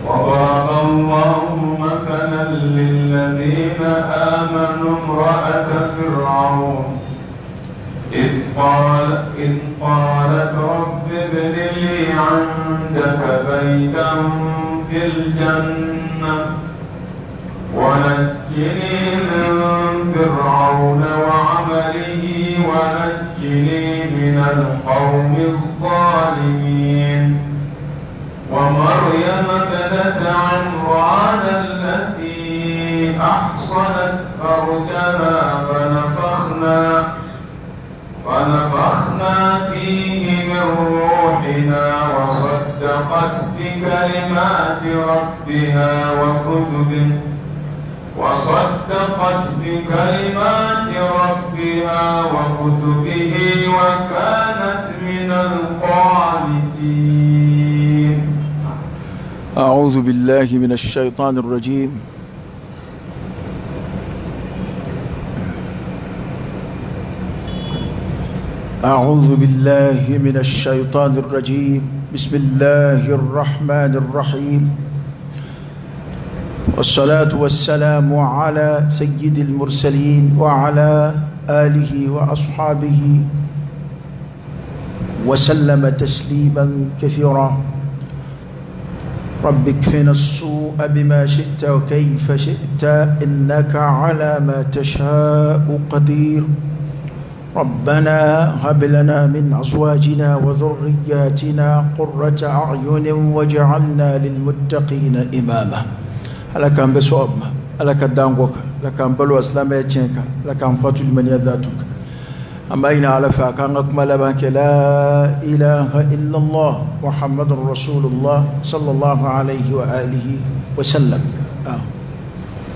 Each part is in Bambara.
وضرب الله مثلا للذين آمنوا امرأة فرعون إذ قالت رب ابن لي عندك بيتا في الجنة ونجني من فرعون وعمله ونجني من القوم الظالمين ومريم ابنة عمران التي أحصنت فرجها فنفخنا فيه من روحنا وصدقت بكلمات ربها وكتبه وكانت من القانتين. أعوذ بالله من الشيطان الرجيم. أعوذ بالله من الشيطان الرجيم. بسم الله الرحمن الرحيم، والصلاة والسلام على سيد المرسلين وعلى آله وأصحابه وسلم تسليما كثيرا. رب اكفنا السوء بما شئت وكيف شئت إنك على ما تشاء قدير. ربنا هب لنا من أزواجنا وذرياتنا قرة أعين واجعلنا للمتقين إماما. لك أن بسوء لك دانغوك لك أن بلو أسلام يجنك لك أن فتو لمن يذاتك. أما إن على فاكان أكمل بانك لا إله إلا الله محمد رسول الله صلى الله عليه وآله وسلم.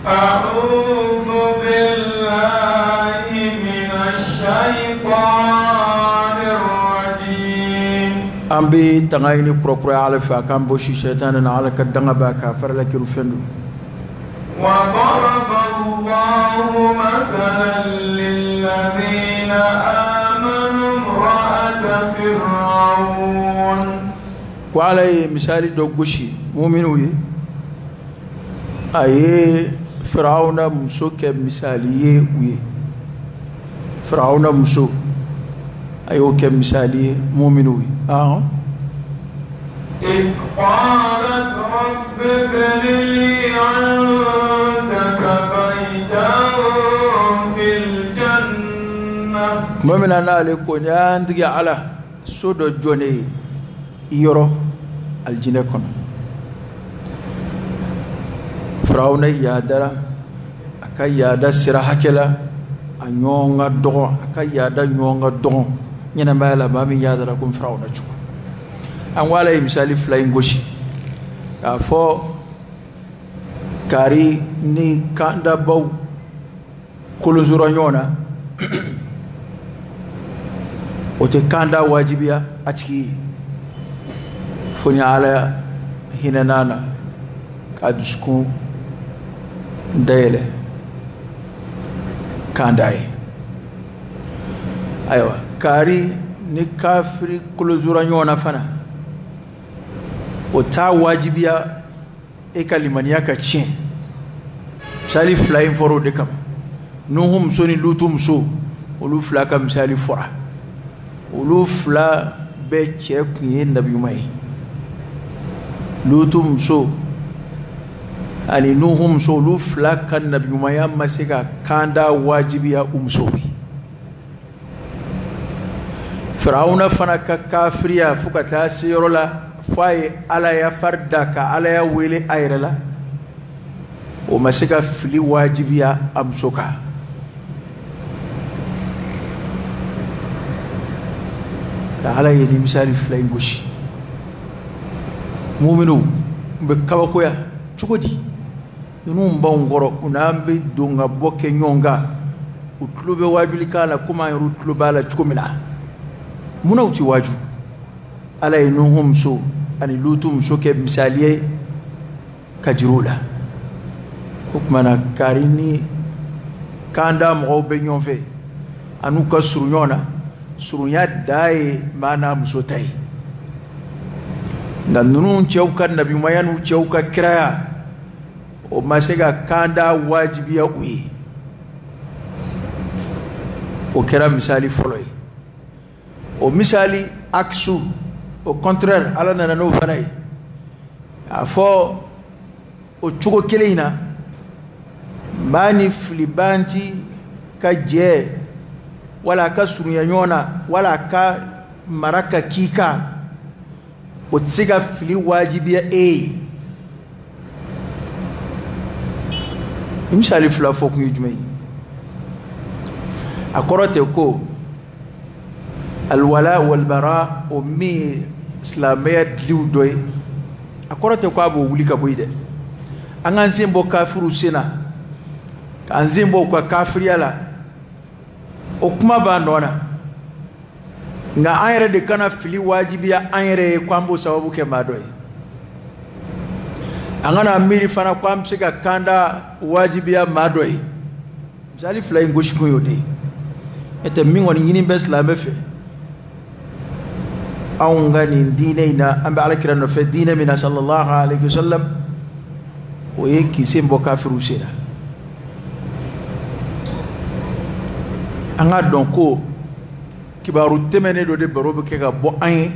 أعوذ بالله من الشيطان الرجيم. أمبي تغايني بروكري على فاكان بوشي شيطان على كدنغبا كافر لك رفندو. وضرب الله مثلا للذين آمنوا امرأة فرعون. وعلى مثال دوغوشي مؤمنوي أي فرعون مسوك مثالي وي فرعون مسو أيو كمثالي مؤمنوي إذ قالت رب ابن لي عندك بيتا في الجنة. مؤمن أنا لكون عندك على سود جوني يرو الجنة كنا. فرعون يادرا أكاي يادا سراحة كلا أنيونغا دغو أكاي يادا نيونغا دغو ينما لا بامي يادرا كون فرعون أشوف. أنوالا مثالي فلاين غوشي أفو كاري ني كاندا باو كل زورانيونا وتي كاندا واجبيا أتكي فني على هنا نانا كادسكو دايلة كانداي أيوة كاري ني كافري كل زورانيونا فنا وتا واجبيا إكلمانيا كتشين مثالي فلاين فرو دكام نوهم سوني لوتوم سو ولو فلا كمثالي فرا ولو فلا بيتشيك نبي ماي لوتوم سو ani nuhum so lu flakan nabi maya masika kanda wajibiya umsowi Firauna fana ka kafiriya fuka ta sirola fay ala ya farda ka ala ya wele ayrala o masika fili wajibiya amsoka da ala yedi misali flay goshi mu'minu be kabakoya chukodi num bangoro unambe dunga boke nyonga utlube wajulikana kuma rutlubala chukumila munauti waju alay nuhum so ani lutum so ke misaliye kajirula hukmana karini kanda mo be nyonfe anu ka surunyona surunya dai mana musotai nga nunu cɛw ka nabimaya n'u cɛw ka kiraya o ma se ka kanda wajibiya u ye o kɛra misali fɔlɔ ye o misali aksu au contraire ala nana n'o fana ye a fɔ o cogo kelen in na maa ni filibanti ka jɛ wala a ka surunya ɲɔgɔn na wala a ka mara ka k'i kan o tɛ se ka fili wajibiya e ye misali fila fɔ kun ye jumɛn ye a kɔrɔ tɛ ko alwala walbara o min ye silamɛya diliw dɔ ye a kɔrɔ tɛ ko a b'o wuli ka bɔ yen dɛ an k'an sen bɔ kafiriw sen na k'an sen bɔ u ka kafiriya la o kuma b'an nɔ na nka an yɛrɛ de kana fili wajibiya an yɛrɛ ye ko an b'o sababu kɛ maa dɔ ye an kana miiri fana ko an bɛ se ka kanda wajibiya maa dɔ ye misali fila in gosi kun y'o de ye n'o tɛ min kɔni ɲini bɛ silamɛ fɛ anw ka nin diinɛ in na an bɛ alakira nɔfɛ diinɛ min na sallallahu alaihi wasallam o ye k'i sen bɔ kafiriw sen na an ka dɔn ko kibaru tɛmɛnen dɔ de baro bɛ kɛ ka bɔ an ye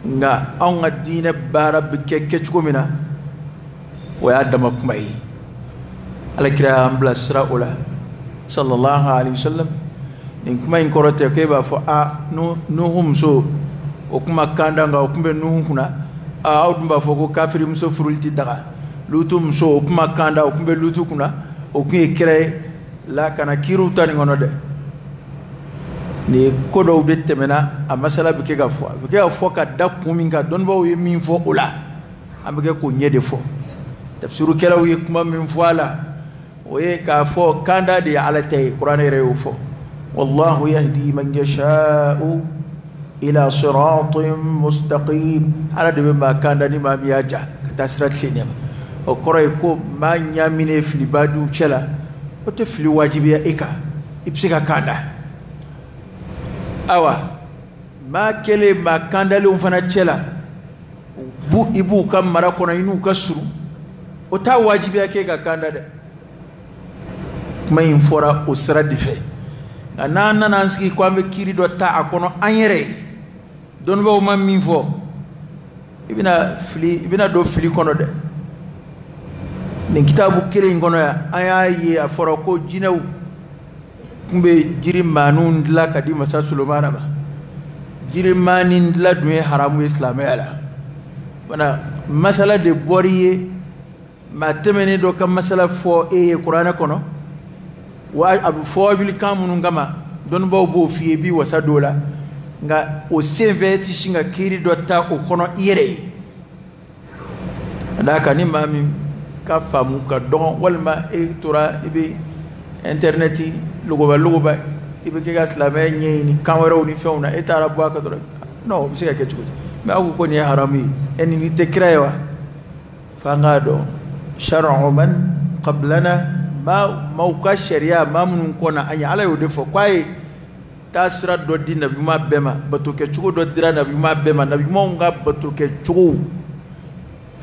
nka anw ka diinɛ baara bɛ kɛ kɛcogo min na o y'a dama kuma ye alakira y'an bilasira o la sallallahu alaihi wasallam nin kuma in kɔrɔ tɛ ko e b'a fɔ nuhu muso o kuma kanda nka o kun bɛ nuhu kunna aw dun b'a fɔ ko kafiri muso furuli tɛ daga lutu muso o kuma kanda o kun bɛ lutu kunna o kun ye kira ye la kana kiriw ta nin kɔnɔ dɛ nin ye ko dɔw de tɛmɛna a masala bɛ kɛ ka fɔ a bɛ kɛ ka fɔ ka da kun min kan dɔnnibaaw ye min fɔ o la an bɛ kɛ k'o ɲɛ de fɔ tafsirukɛlaw ye kuma min fɔ a la o ye k'a fɔ kanda de ye ala ta ye kuranɛ yɛrɛ y'o fɔ wallahu yahdi man yasha'u ila siratin mustaqim ala de bɛ maa kanda ni maa min y'a ja ka taa sira tilenna ma o kɔrɔ ye ko maa ɲaaminen filibadiw cɛ la o tɛ fili wajibiya e kan i bɛ se ka kanda awa maa kɛlen maa kandalenw fana cɛ la i b'u ka mara kɔnɔ i n'u ka surun o t'a wajibiya k'e ka kanda dɛ kuma in fɔra o sira de fɛ nka n'an nana an sigi ko an bɛ kiiri dɔ ta a kɔnɔ an yɛrɛ ye dɔnnibaaw ma min fɔ i bɛna don fili kɔnɔ dɛ nin kitabu kelen in kɔnɔ yan an y'a ye a fɔra ko jinɛw tun bɛ jiri maaniw dilan ka di masa Solomana ma jiri maani dilan dun ye haramu ye silamɛya la bana masala de bɔra i ye maa tɛmɛnen dɔ ka masala fɔ e ye kuranɛ kɔnɔ wa a bɛ fɔ wilikan minnu kama dɔnnibaaw b'o f'i ye i b'i wasa don o la nka o senfɛ e tɛ sin ka kiiri dɔ ta o kɔnɔ i yɛrɛ ye ka d'a kan ni maa min ka faamu ka dɔgɔn walima e tora i bɛ interneti logoba i bɛ kɛ ka silamɛya ɲɛɲini kan wɛrɛw ni fɛnw na e taara bɔ a kan dɔrɔn non o bɛ se ka kɛ cogo di mɛ aw ko nin ye haramu ye e nin tɛ kira ye wa f'an k'a dɔn shar'u man qablana maaw ka sariya maa minnu kɔnna an ye ala y'o de fɔ k'a ye taa sira dɔ di nabiɲuman bɛɛ ma bato kɛcogo dɔ dira nabiɲuman bɛɛ ma nabiɲumanw ka bato kɛcogow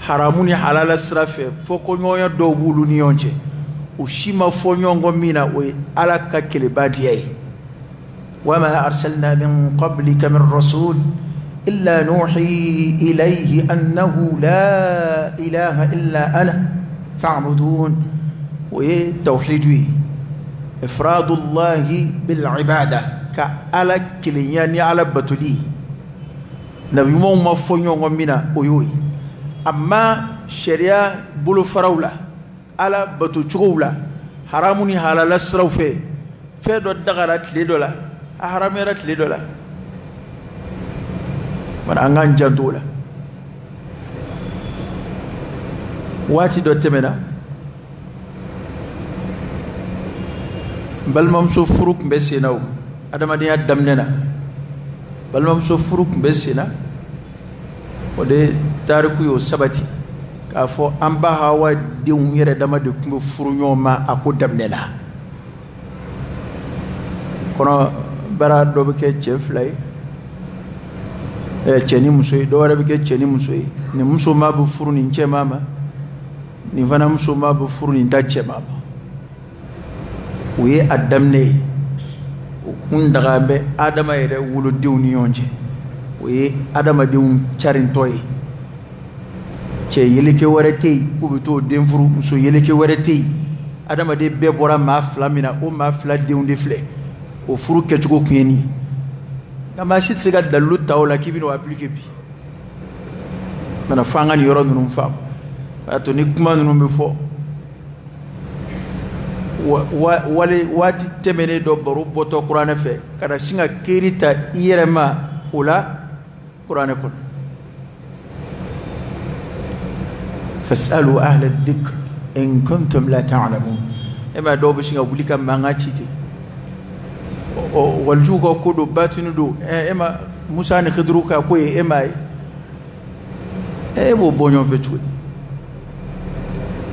haramu ni halala sira fɛ fɔ kɔɲɔgɔnya dɔw b'olu ni ɲɔgɔn cɛ o si ma fɔ ɲɔgɔn kɔ min na o ye ala ka kɛlɛbadiya ye wama arsalna min qablika min rasul illa nuhi ilayhi annahu la ilaha illa ana fa'budun o ye tawhidu ye ifradullahi bil ibada ka ala kelenya ni ala batuli nabi ɲumanw ma fɔ ɲɔgɔn kɔ min na o y'o ye amma sharia bolo faraw la ala bato cogow la haramu ni halala siraw fɛ fɛn dɔ dagara tile dɔ la a haramuyara tile dɔ la bari an k'an janto o la waati dɔ tɛmɛna balimamuso furu tun bɛ sen na o adamadenya daminɛ na balimamuso furu tun bɛ sen na o de tariku y'o sabati k'a fɔ an ba Hawa denw yɛrɛ dama de tun bɛ furu ɲɔgɔn ma a ko daminɛ na kɔnɔ bara dɔ bɛ kɛ cɛ fila ye cɛni muso ye dɔwɛrɛ bɛ kɛ cɛni muso ye nin muso ma bɛ furu nin cɛma ma nin fana muso ma bɛ furu nin ta cɛma ma o ye a daminɛ ye o kun daga bɛ adama yɛrɛ wolodenw ni ɲɔgɔn cɛ o ye adamadenw carintɔ ye cɛ yeleke wɛrɛ tɛ yen k'u bɛ t'o den furu muso yeleke wɛrɛ tɛ yen adamaden bɛɛ bɔra maa fila min na o maa fila denw de filɛ o furu kɛcogo kun ye nin ye nka maa si tɛ se ka dalilu ta o la k'i bɛna o appliquer bi mana fɔ an ka nin yɔrɔ ninnu faamu o y'a to ni kuma ninnu bɛ fɔ waati tɛmɛnen dɔ baro bɔtɔ kuranɛ fɛ ka na sin ka keri ta i yɛrɛ ma o la kuranɛ kɔnɔ fasalu ahla dhikr in kuntum la ta'lamun e ma dɔw bɛ sin ka wuli ka mankan ci ten waliju ka ko do batinu do e ma Musa ni Khidru ka ko ye e ma ye e b'o bɔ ɲɔgɔn fɛ cogo di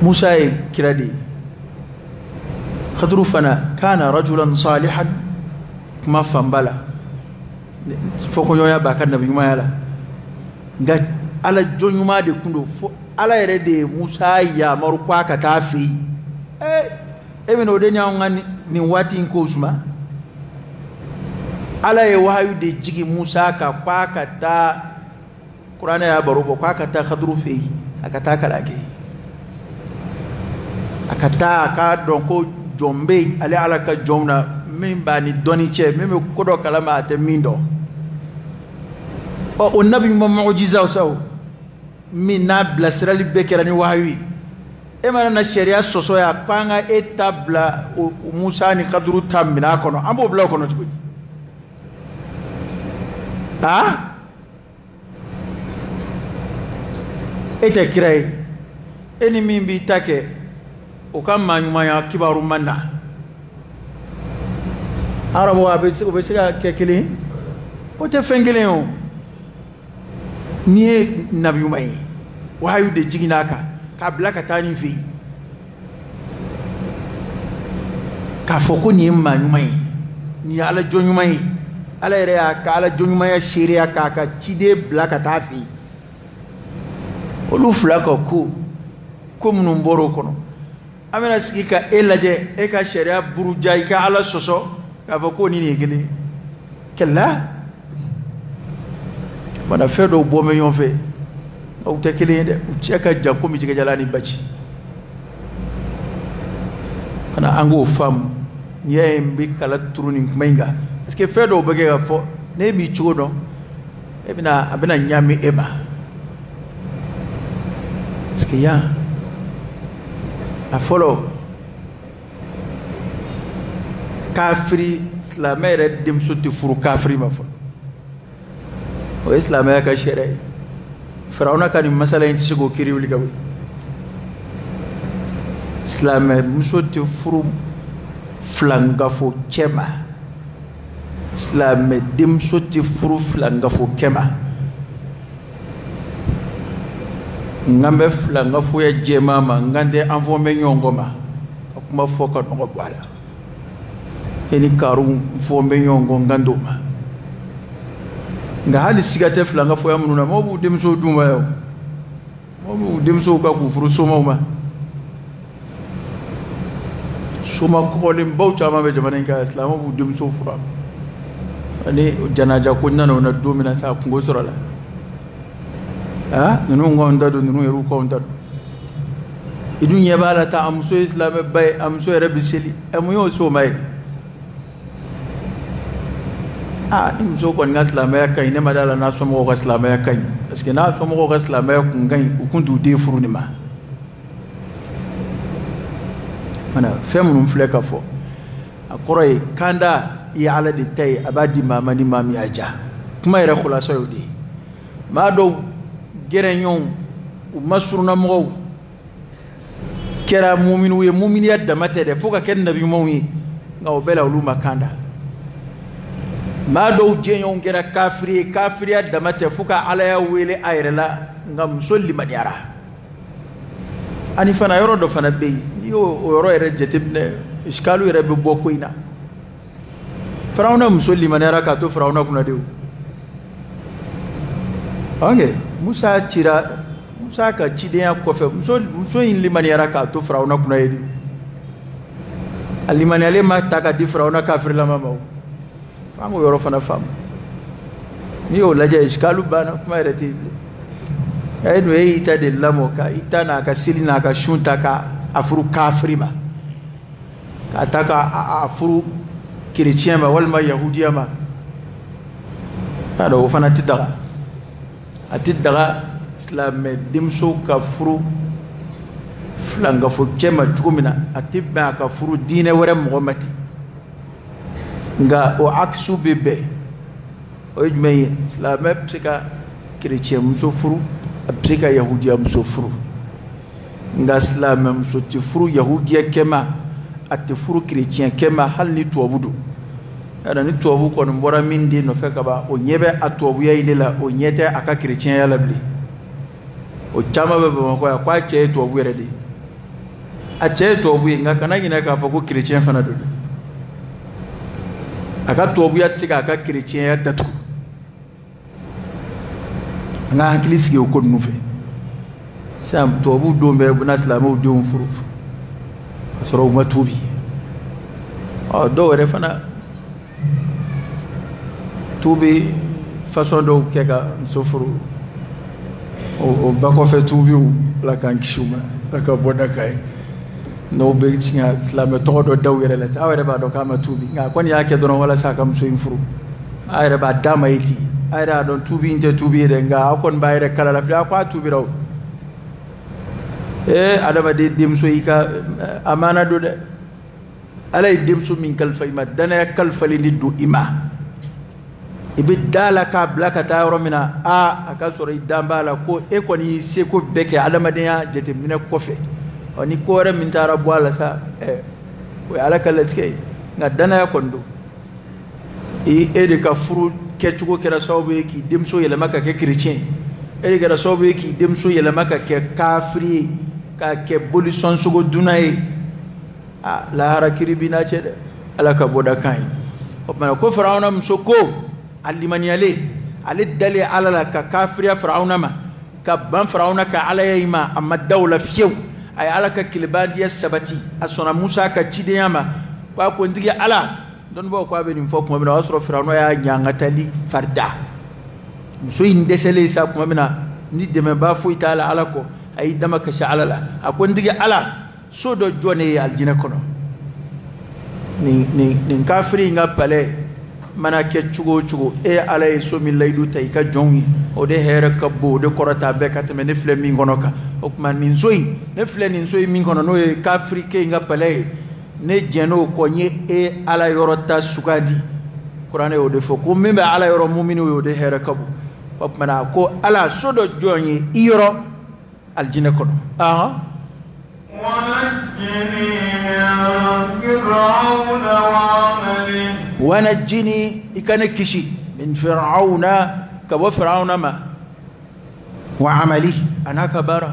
Musa ye kira de ye Khidru fana kana rajulan salihan kuma fanba la fo ko ɲɔgɔnya b'a ka nabi ɲumanya la nka ala jɔn ɲuman de kun do fo ala yɛrɛ de ye Musa yamaru ko a ka taa fɛ yen e bɛna o de ɲ'anw ka nin waati in ko suma ala ye wahayu de jigi Musa ka ko a ka taa kuranɛ y'a baro bɔ ko a ka taa Khidru fɛ yen a ka taa kalan kɛ a ka taa a k'a dɔn ko jɔn bɛ yen ale ala ka jɔnw na min b'a ni dɔnni cɛ min bɛ ko dɔ kalama a tɛ min dɔn o nabi ɲuman mɔgɔjizaw saw min n'a bilasirali bɛɛ kɛra ni wahayu ye e mana na sariya sɔsɔ ya ko an ka e ta bila Musa ni Khidru ta minɛn kɔnɔ an b'o bila o kɔnɔ cogo di e tɛ kira ye e ni min b'i ta kɛ o ka maa ɲumanya kibaru man na arabu o bɛ se ka kɛ kelen o tɛ fɛn kelen o n'i ye nabi ɲuman ye wahayu de jiginna a kan k'a bila ka taa nin fɛ yen k'a fɔ ko nin ye maa ɲuman ye nin ye ala jɔn ɲuman ye ala yɛrɛ y'a ka ala jɔn ɲumanya seereya k'a ka ciden bila ka taa fɛ yen olu fila ka ko minnu bɔra o kɔnɔ an bɛna sigi ka e lajɛ e ka sariya buruja i ka ala sɔsɔ k'a fɔ ko nin ye kelen kɛlɛ mana fɛn dɔw bɔ bɛ ɲɔgɔn fɛ aw tɛ kelen ye dɛ u cɛ ka jan komi jɛgɛjalan ni baji kana an k'o faamu n'i y'a ye n bɛ kala turu nin kuma in kan parce que fɛn dɔw bɛ kɛ ka fɔ ne b'i cogo dɔn a bɛna ɲaami e ma parce que yan a fɔlɔ kafiri silamɛ yɛrɛ denmuso tɛ furu kafiri ma fɔlɔ o ye silamɛya ka sariya ye Firawuna ka nin masala in tɛ se k'o kiiri wuli ka bɔ silamɛ muso tɛ furu filangafo cɛ ma silamɛ denmuso tɛ furu filangafo kɛ ma ngan bɛ filangafoya jɛma ma ngan tɛ an fɔ bɛ ɲɔgɔn kɔ ma ka kuma fɔ ka nɔgɔ bɔ a la e ni karu fɔ bɛ ɲɔgɔn kɔ ngan t'o ma nka hali siga tɛ filangafoya minnu na mɔgɔw b'u denmusow d'u ma yan mɔgɔw b'u denmusow ka k'u furu somaw ma soma kɔgɔlenbaw caman bɛ jamana in kan silamɛw b'u denmusow furu ani janaja ko nana o na don min na sa kungo sɔrɔ la ninnu k'anw ta don ninnu yɛrɛ k'anw ta don i dun ɲɛ b'a la tan a muso ye silamɛba ye a muso yɛrɛ bɛ seli mun y'o soma ye ni muso kɔni ka silamɛya ka ɲi ne ma d'a la n'a somɔgɔw ka silamɛya ka ɲi parce que n'a somɔgɔw ka silamɛya kun ka ɲi u kun t'u den furu nin ma fana fɛn minnu filɛ ka fɔ a kɔrɔ ye kanda i ye ala de ta ye a b'a di maa ma ni maa min y'a diya kuma yɛrɛ khulasa y'o de ye maa dɔw gɛrɛɲɔgɔnw u masurunamɔgɔw kɛra muminiw ye muminiya dama tɛ dɛ fo ka kɛ nabi ɲumanw ye nka o bɛɛ la olu ma kanda maa dɔw jɛɲɔgɔnw kɛra kafiri ye kafiriya dama tɛ fo ka alaya wele a yɛrɛ la nka muso limaniyara ani fana yɔrɔ dɔ fana bɛ yen n'i y'o yɔrɔ yɛrɛ jateminɛ iskalu yɛrɛ bɛ bɔ ko in na Firawuna muso limaniyara k'a to Firawuna kunna de o ok Musa ka cidenya kɔfɛ muso in limaniyara k'a to Firawuna kunna ye de a limaniyalen ma ta ka di Firawuna kafirilama ma f'an k'o yɔrɔ fana faamu n'i y'o lajɛ isikalu banna kuma yɛrɛ tɛ yen n'o ye ita de lamɔ ka ita n'a ka seli n'a ka sun ta ka a furu kafiri ma k'a ta ka a furu kerecɛn ma walima yahudiya ma k'a dɔn o fana tɛ daga a tɛ daga silamɛ denmuso ka furu filangafo cɛ ma cogo min na a tɛ bɛn a ka furu diinɛ wɛrɛ mɔgɔ ma ten nka o akisu bɛ bɛn o ye jumɛn ye silamɛ bɛ se ka kerecɛn muso furu a bɛ se ka yahudiya muso furu nka silamɛ muso tɛ furu yahudiya kɛ ma a tɛ furu kerecɛn kɛ ma hali ni tubabu don yàrá ni tubabu kɔni bɔra min den nɔfɛ ka ban o ɲɛ bɛ a tubabuya in de la o ɲɛ tɛ a ka kerecɛnya la bilen o caman bɛ Bamakɔ yan k'a cɛ ye tubabu yɛrɛ de ye a cɛ ye tubabu ye nka kana ɲinɛ k'a fɔ ko kerecɛn fana don a ka tubabuya tɛ se k'a ka kerecɛnya datugu an ka hakili sigi o ko ninnu fɛ sisan tubabu don bɛɛ u bɛna silamɛw denw furu ka sɔrɔ u ma tuubi dɔw yɛrɛ fana tuubi façon dɔw kɛ ka muso furu o ba kɔfɛ tuubiw Ala k'an kisi u ma Ala ka bɔ da ka ye n'o bɛ sin ka silamɛ tɔgɔ dɔ da u yɛrɛ la ten aw yɛrɛ b'a dɔn k'a ma tuubi nka a kɔni y'a kɛ dɔrɔn walasa a ka muso in furu a yɛrɛ b'a d'a ma ye ten a yɛrɛ y'a dɔn tuubi in tɛ tuubi ye dɛ nka aw kɔni b'a yɛrɛ kala la fili a ko a tuubira o adamaden denmuso y'i ka amana don dɛ Ala ye denmuso min kalifa i ma danaya kalifalen de don i ma i bɛ da la k'a bila ka taa yɔrɔ min na a ka sɔrɔ i dan b'a la ko e kɔni y'i seko bɛɛ kɛ adamadenya jateminɛ kɔfɛ ni ko wɛrɛ min taara bɔ a la sa o ye Ala ka latigɛ ye nka danaya kɔni don e de ka furu kɛcogo kɛra sababu ye k'i denmuso yɛlɛma ka kɛ kerecɛn e de kɛra sababu ye k'i denmuso yɛlɛma ka kɛ kafiri ye k'a kɛ bolisɔn sogo dunna ye lahara kiri b'i n'a cɛ dɛ Ala ka bɔ da kan ye o tuma ko Firawuna muso ko a limaniyalen ale dalen Ala la ka kafiriya Firawuna ma ka ban Firawuna ka Alaya in ma a ma da o la fiyewu a ye Ala ka tilebandiyɛ sabati a sɔnna Musa ka cidenya ma k'a ko n tigi Ala dɔnnibaaw ko a bɛ nin fɔ tuma min na o y'a sɔrɔ Firawuna y'a ɲangatali farida muso in dɛsɛlen sa tuma min na ni dɛmɛbaa foyi t'a la Ala kɔ a y'i dama kasi Ala la a ko n tigi Ala so dɔ jɔ ne ye alijinɛ kɔnɔ nin kafiri in ka palɛ mana kɛ cogo o cogo Ala ye so min layidu ta i ka jɔnw ye o de hɛrɛ ka bon o de kɔrɔta bɛɛ ka tɛmɛ ne filɛ min kɔnɔ kan o tuma nin so in ne filɛ nin so in min kɔnɔ n'o ye kafiri kɛ in ka palɛ ye ne jɛn'o kɔ n ye Ala yɔrɔ ta sugandi kuranɛ y'o de fɔ ko min bɛ Ala yɔrɔ muminiw ye o de hɛrɛ ka bon o tuma ko Ala so dɔ jɔn ye i yɔrɔ alijinɛ kɔnɔ ونجني إكان كشي من فرعون كبو فرعون ما وعملي أنا كبارا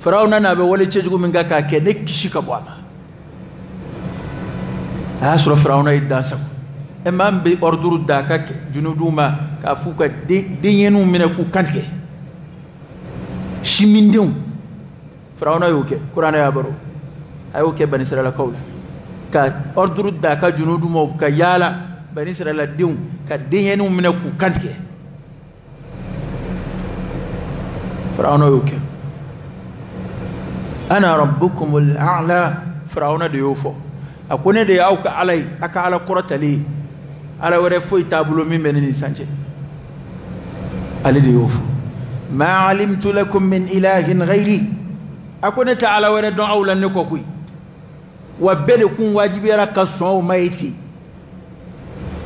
فرعون أنا بولي تجو من كا كنك كشي كبوانا أسر فرعون يدانسك أمام بأردور داكا جنودو ما كافوكا دينينو منكو كانتك شميندو فرعون يوكي قرآن يابرو أيوكي بني سرالة قولا ka ordre da ka junudu mo ka yala bani Israila denw ka denyɛnw minɛ k'u kantigɛ Firawuna y'o kɛ ana rabbukumul a'la Firawuna de y'o fɔ a ko ne de y'aw ka Ala ye a ka Ala kɔrɔtalen ye Ala wɛrɛ foyi t'a bolo min bɛ ne ni san cɛ ale de y'o fɔ ma alimtu lakum min ilahin ghayri a ko ne tɛ Ala wɛrɛ dɔn aw la ne kɔ koyi wa bɛɛ de kun wajibiyara ka sɔn o ma ye ten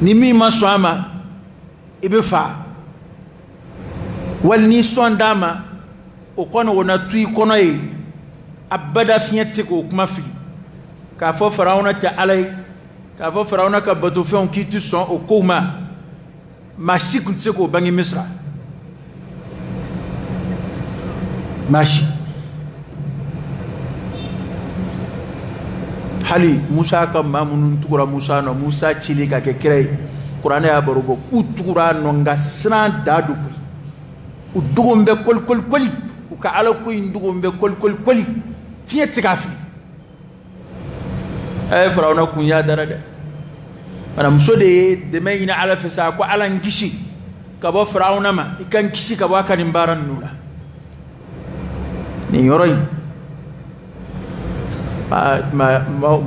ni min ma sɔn a ma i bɛ fa wali ni sɔn d'a ma o kɔni o na to i kɔnɔ ye abada fiɲɛ tɛ se k'o kuma fili k'a fɔ Firawuna tɛ Ala ye k'a fɔ Firawuna ka batofɛnw k'i tɛ sɔn o kow ma maa si tun tɛ se k'o bange Misira maa si hali Musa ka maa minnu tugura Musa nɔ Musa cili ka kɛ kira ye kuranɛ y'a baro bɔ k'u tugura nɔ nka siran da do koyi u dugum be koli u ka ala ko in dugum be koli fiye tikafi ay firawna kun ya dara de mana muso de mai ina ala fesa ko ala ngisi ka bo firawna ma ikan kisi ka bo kanin baran nuna ni yoroy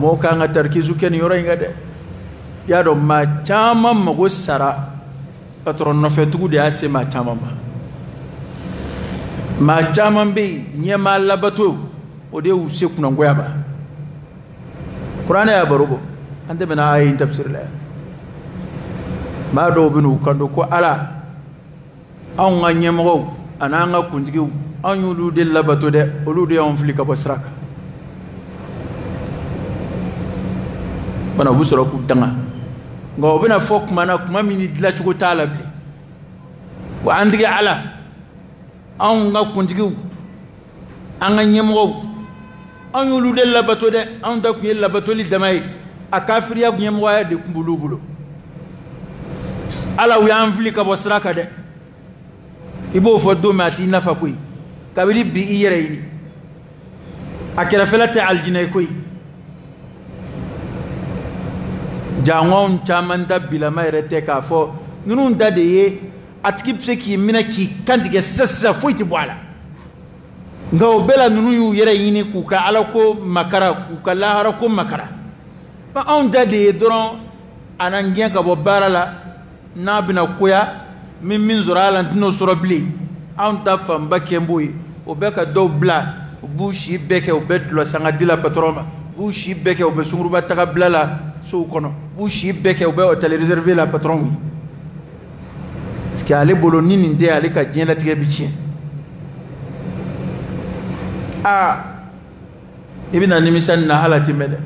mo ka nga tarkizu ken yoroy nga de ya do ma chama mago sara patron no fetugu de ase ma chama ma chama be nyema labato o de u se kuna ngoya ba Qur'an ya barugo ande bena ayin tafsir la ma do binu kando ko ala an nga nyemo ananga kuntigi an yulu de labato de olu de on flika basraka bana busoro ku danga ngo bina fok mana kuma mini dila chugo talabi wa andige ala an nga kuntigi an nga nyemo an yulu de labato de an da ku labato li damay akafiriya ku nyemo ya de kumbulu ala wi an flika basraka de ibo fo do mati nafa koy kabili bi iyere ni akira felate aljinay koy jangon chamanda bila mayrete ka fo nunun dade ye atiki pseki mina ki kantige sassa foiti bwala ngaw bela nunu yu yere yini ku ka ala ko makara ku ka lahara ko makara ba on dade doron anangiya ka bo barala na bina koya min zurala ntino surabli on ta famba kemboy o beka do bla o bushi beke o betlo sanga dila patroma bushi beke o be sunguruba taka blala so kono bushi beke o be hotel réservé la patron parce que ale bolo nini nde ale ka jela tige bichi ibn animisan na halati mede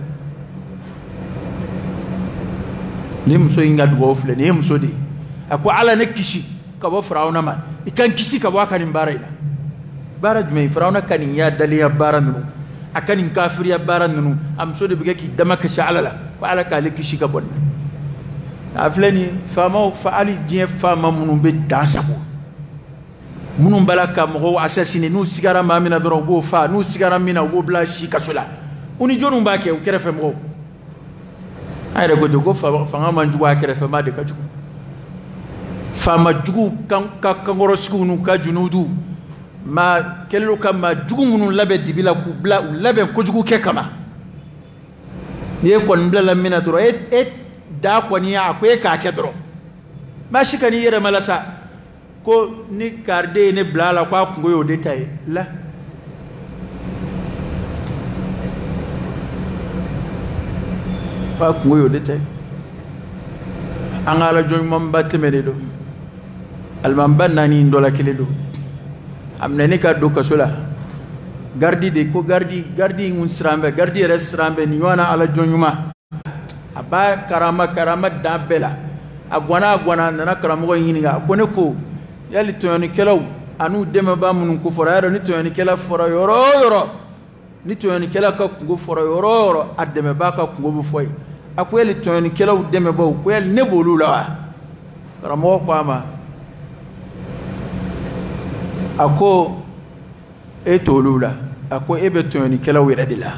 ni muso inga dugo fle ni muso de ako ala ne kishi ka bo firawna ma ikan kishi ka bo kanin baraida bara jume firawna kanin ya daliya baranu akanin kafiriya baranu am so de biga ki dama ka shalala ko ala ka le kishi ka bon aflani fama fa ali jien fama munun be dansabo munun balaka mo assassiner nu sigara mamina doro go fa nu sigara mina go bla shi kasula uni jonu ba ke o kerefe mo ayre go jogo fa ngama njugo kerefe ma de ka jugo fama jugu ka ngoro sigu nu ka junudu ma kello kama jugu munu labe dibila ku bla labe ko jugu ke kama ye kon bla la mina doro et da ko ni akwai ka ke doro ma shi kan yere malasa ko ni karde ne bla la kwa kungo yo detail la kwa kungo yo detail angala joy mamba temere do almamba nani ndola keledo amna ne ka do kasola gardi de ko gardi ngun srambe gardi restrambe ni wana ala jonyuma aba karama dabela agwana nana karamo ko yininga ko ne ko yali to ni kelaw anu dema ba mun ko fora yaro ni to ni kela fora yoro ni to ni kela ka ko fora yoro ademe ba ka ko bu foy akweli to ni kelaw deme ba ko yel ne bolula karamo ko ama ako etolula ako ebe to ni kelaw yedila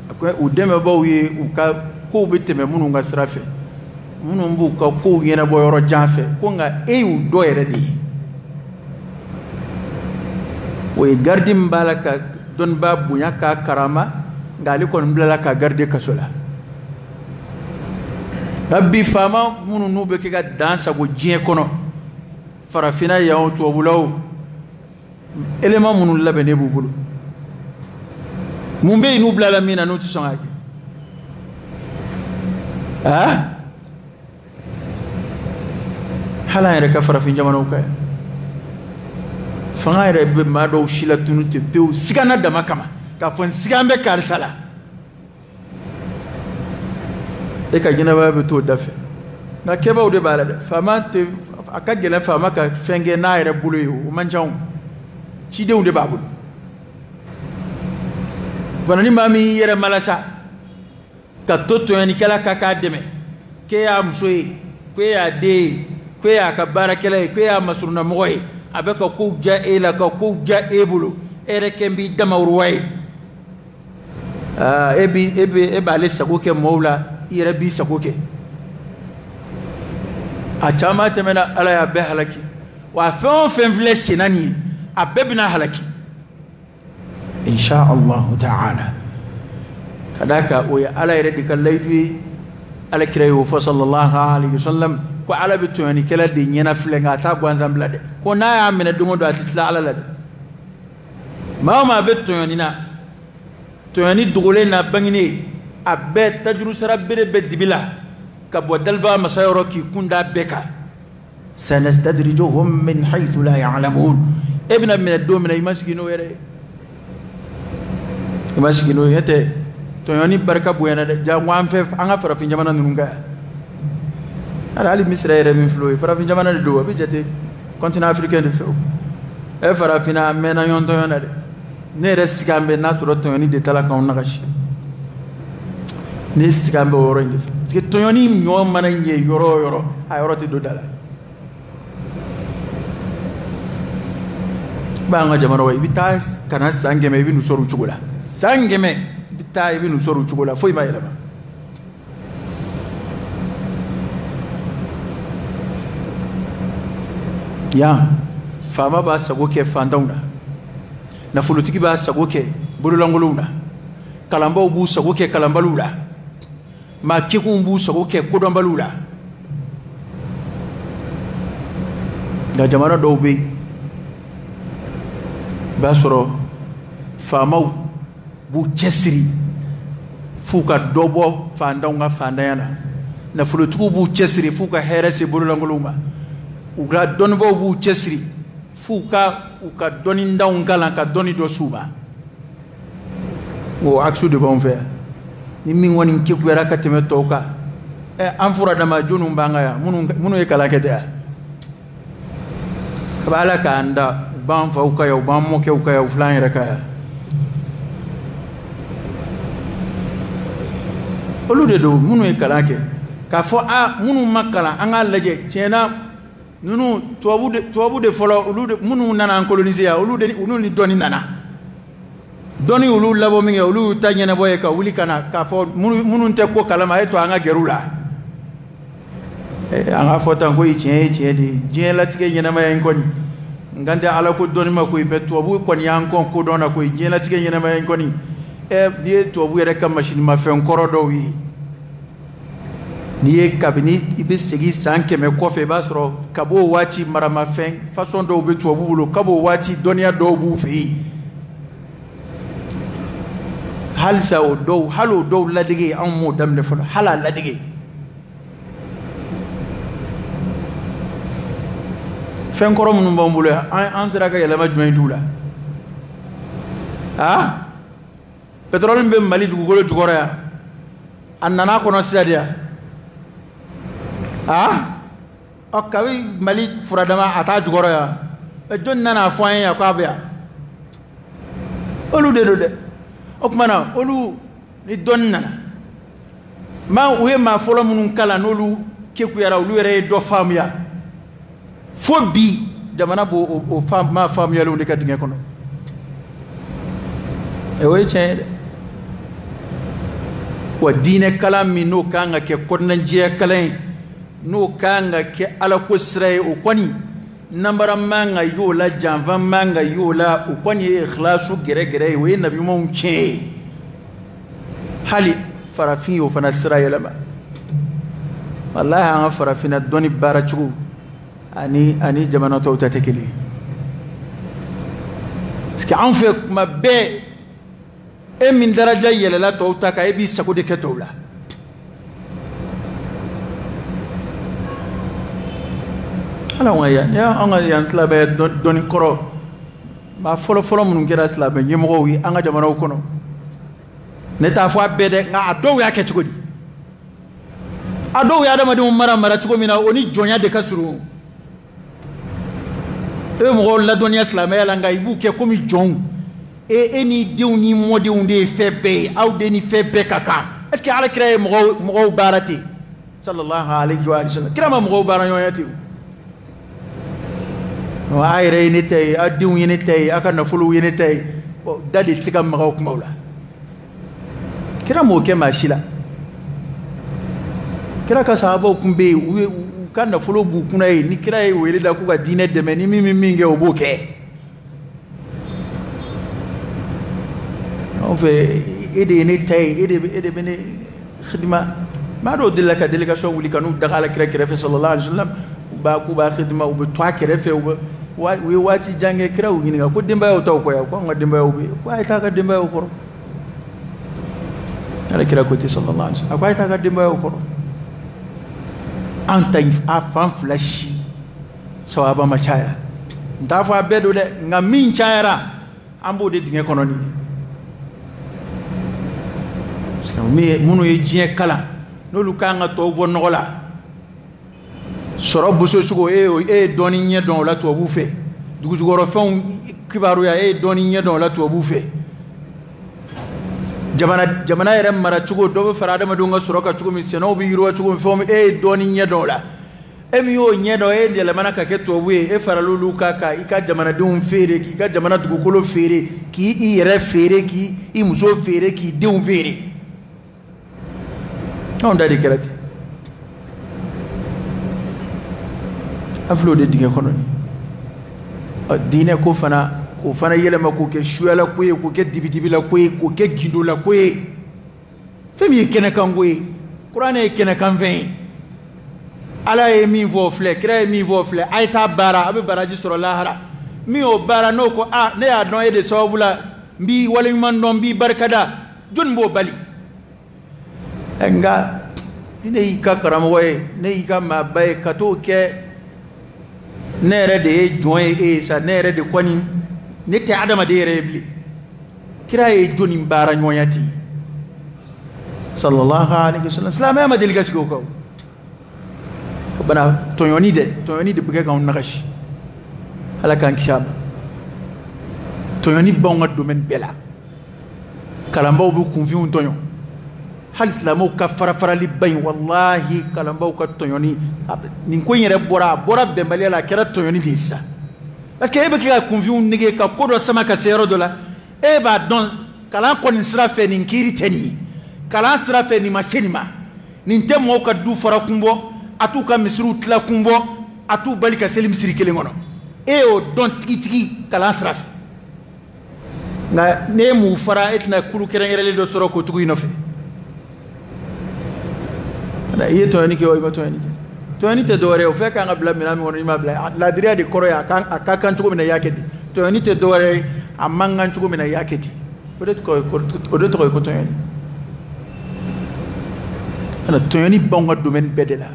ako u deme ba wi u ka ko biteme munu nga srafe munu mbu ka ko yena bo yoro janfe ko nga u do yeredi we gardi mbalaka don ba bunya ka karama ngali kon mblala ka gardi kasola rabbi fama munu nube ke ga dansa go jien kono farafina yaw to bulaw elema munu labe ne bubulu mumbe inu blala mina no ti songaki hala ere ka farafin jamano kay fanga ere be ma do shila tunu te peu sigana dama kama ka fon sigambe karsala e ka gina ba be to dafe na keba o de bala de fama te aka gele fama ka fenge na ere bulu yo manjaw ci de unde babul banani mami yere malasa ka toto yani kala ka deme ke ya msoyi ko ya de ko ya ka barakela ko ya masurna moy avec un coup de la coup de ébolo et rekembi damaroué les sagoke moula irabi sagoke a chama temena ala ya be halaki wa fon vle sinani a bebina halaki insha Allah ta'ala kadaka o ya ala irabi kallaydi ala kirayo fa sallallahu alaihi wasallam ko ala bitu yani kala de nyana flenga ta gwanzam blade ko na ya mena dungo do atitla ala lade ma bitu yani na to yani dugule na bangini abbe tajru sara bere be dibila kabo dalba masayro ki kunda beka sanastadrijuhum min haythu la ya'lamun ibn min ad-domina imashigino yere imashigino yete to yani barka buena de jangwan fe anga para fin jamana nunga ala ali misra yere min floy para fin jamana de do bi jete continent africain de fe e fara fina mena yon to yana de ne resigambe na turo to yani de tala kan nagashi ne sigambe woro inde ke to yani nyo mana nye yoro a yoro ti do dala ba nga jamano way bitas kana sangeme bi nu soru chugula sangeme bitai bi nu soru chugula foi ma yelama ya fama ba sago ke fandauna na fulutiki ba sago ke bululanguluna kalamba bu sago ke kalambalula ma kiku bu sago ke kodombalula da jamana do be basoro famau bu chesri fuka dobo fandaunga fandayana na fulutuku bu chesri fuka herese bululanguluma ugra donbo bu chesri fuka uka doni ndaungala ka doni do suba o aksu de bon faire ni min woni kiku yara ka teme toka anfura dama jonu mbanga ya munu e kala kete ya kabala ka anda ban fa uka ya ban moke uka ya flan yara ka olude do munu e kala ke ka fo munu makala anga laje chena nunu tuwabu de folo ulude munu nana coloniser ya ulude ni doni nana doni ulu labo minge ulu tanyana boye ka wuli kana ka fo munu te ko kalama eto anga gerula anga fota ko iche de je latike nyana ma yan koni ngande ala ko doni ma ko be tuwabu kon yan kon ko dona ko je latike nyana ma yan koni die tuwabu yere kam machine ma fe nkoro do wi ni kabini ibe segi sanke me kofe basro kabo wati marama fen façon do be to bulo kabo wati donia do bu fi hal sa o do halo do ladige am mo dam le folo hala ladige fen korom no mbambulo an sera ka yela majmay dula petrol be mali dugolo jugora ya annana kono sadia okawi mali furadama ata jugoro ya jon nana foyen ya kwa bia olu de okmana olu ni donna ma uye ma folo munun kala nolu keku yara olu yere do famia fobi jamana bo o fam ma famia lu ndika dinge kono e we chede wa dine kala mino kanga ke kodna je kala no kanga ke ala ko sray o koni nambara manga yola janva manga yola o koni ikhlasu gere we nabi mo che hali farafin o fana sray lama wallahi an farafina doni barachu ani jamana to tatekeli ski an fe ma be e min daraja yela la to ta ka e bi sako de ketola ala waya ya anga yan slabe doni koro ma folo mun ngira slabe nyemo wi anga jamana kono ne ta fo abede nga ado ya ke chugodi ado ya dama dum mara chugomina oni jonya de kasuru e mo la donia slabe ya langa ibu ke komi jon eni diuni modi unde febe au deni febe kaka est-ce que ala créé mo barati sallallahu alayhi wa sallam kirama mo barayon yati no ayre ni tay adiw ni tay aka na fulu ni tay dadi tika magaw kumawla kira mo ke mashila kira ka sahaba kumbe kan na fulu bu kuna ni kira e wele da ku ga dine de meni mi nge oboke on fait ede ni tay ede bene khidma ma do dilaka delegation wuli kanu dagala kira sallallahu alaihi wasallam ba ku ba khidma u to kira fe we wati jange kira u ngini ko dimba yo taw ko ya ko ngadimba yo bi ko ay ta ka dimba yo ko ala kira ko ti sallallahu alaihi wasallam ko ay ta ka dimba yo ko anta afan flashi sawaba machaya ndafa bedo de ngamin chaira ambo de dinge kononi mi munu ye jien kala nolu kanga to bo nogola soro buso sugo e doni nye don la to bu fe dugu jugoro fon kibaru ya e doni nye don la to bu fe jamana yere mara cugo do be farada ma dunga soro ka cugo mi seno bi yiro cugo mi fom e doni nye don la e mi yo nye do e de la mana ka ke to bu e faralu luka ka ika jamana dun fere ki ika jamana dugu kolo fere ki i yere fere ki i muso fere ki dun fere on dadi kerati aflo de dinga kono dine ko fana yelema ko ke shuala ko ke dibidibi la ko ke gindo la ko femi kene kango qur'an e kene kan ven ala e mi vo fle kra e mi vo fle ay ta bara abe baraji sura lahara mi o bara no ko ne ya don e de sawbula mbi wala man don mbi barkada jon bo bali nga ine ika karamoye ne ika mabaye kato ke nere de join e sa nere de kwani ne te adama de rebli kira e joni bara nyoyati sallallahu alaihi wasallam salama ma delga sigo ko bana toyoni de buga ga on nagashi ala kan kishab toyoni bonga domaine bela kalamba bu confion toyon hal islamo ka fara li bayn wallahi kalamba ka toyoni nin ko yere bora bembali la kera toyoni disa parce que ebe ka confion nige ka kodo sama ka sero dola e ba don kala ko nin sira fe nin kiri teni kala sira fe ni masenima nin temo ka du fara kumbo atu ka misru tla kumbo atu balika selim siri kele ngono e o don tigi kala sira fe na ne mu fara etna kulu kerengere do soro ko tugu inofe na iye toyoni ke o ba toyoni te dore o fe ka ngabla minami wono ma bla la diria de koro ya kan akakan tugo mina yaketi toyoni te dore amangan tugo mina yaketi peut-être ko toyoni ana toyoni bonga domaine bedela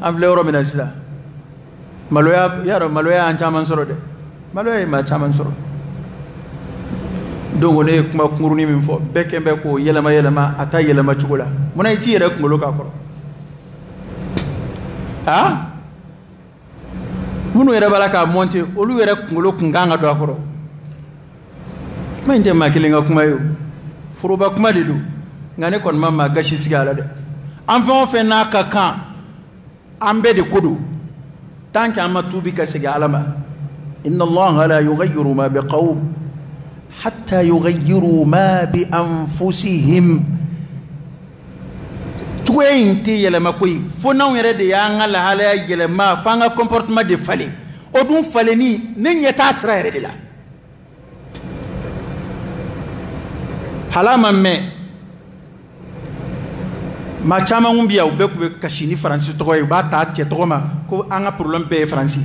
avle oro mina sila maloya an chaman soro de maloya ma chaman soro donc on est kuma kuruni min fo bekembe ko yelama ata yelama chugula mona ci yere ngolo ka ko ha munu yere balaka monte olu yere ngolo kunganga do akoro mande makilinga kuma yo furuba kuma didu ngane kon mamma gashi sigala de enfant fait na kakan ambe de kudu tanka amatubi ka sigala ma inna allaha la yughayyiru ma biqawm حتى يغيروا ما بأنفسهم توين تي يلما كوي فناو يرد يانغا لحالا يلما فانغا كومبورتما دي فالي ودون فاليني نين يتاسرا يرد لا حالا مي ما chama umbia ubeku be kashini francis togoy ba ta tie togoma ko anga problème be francis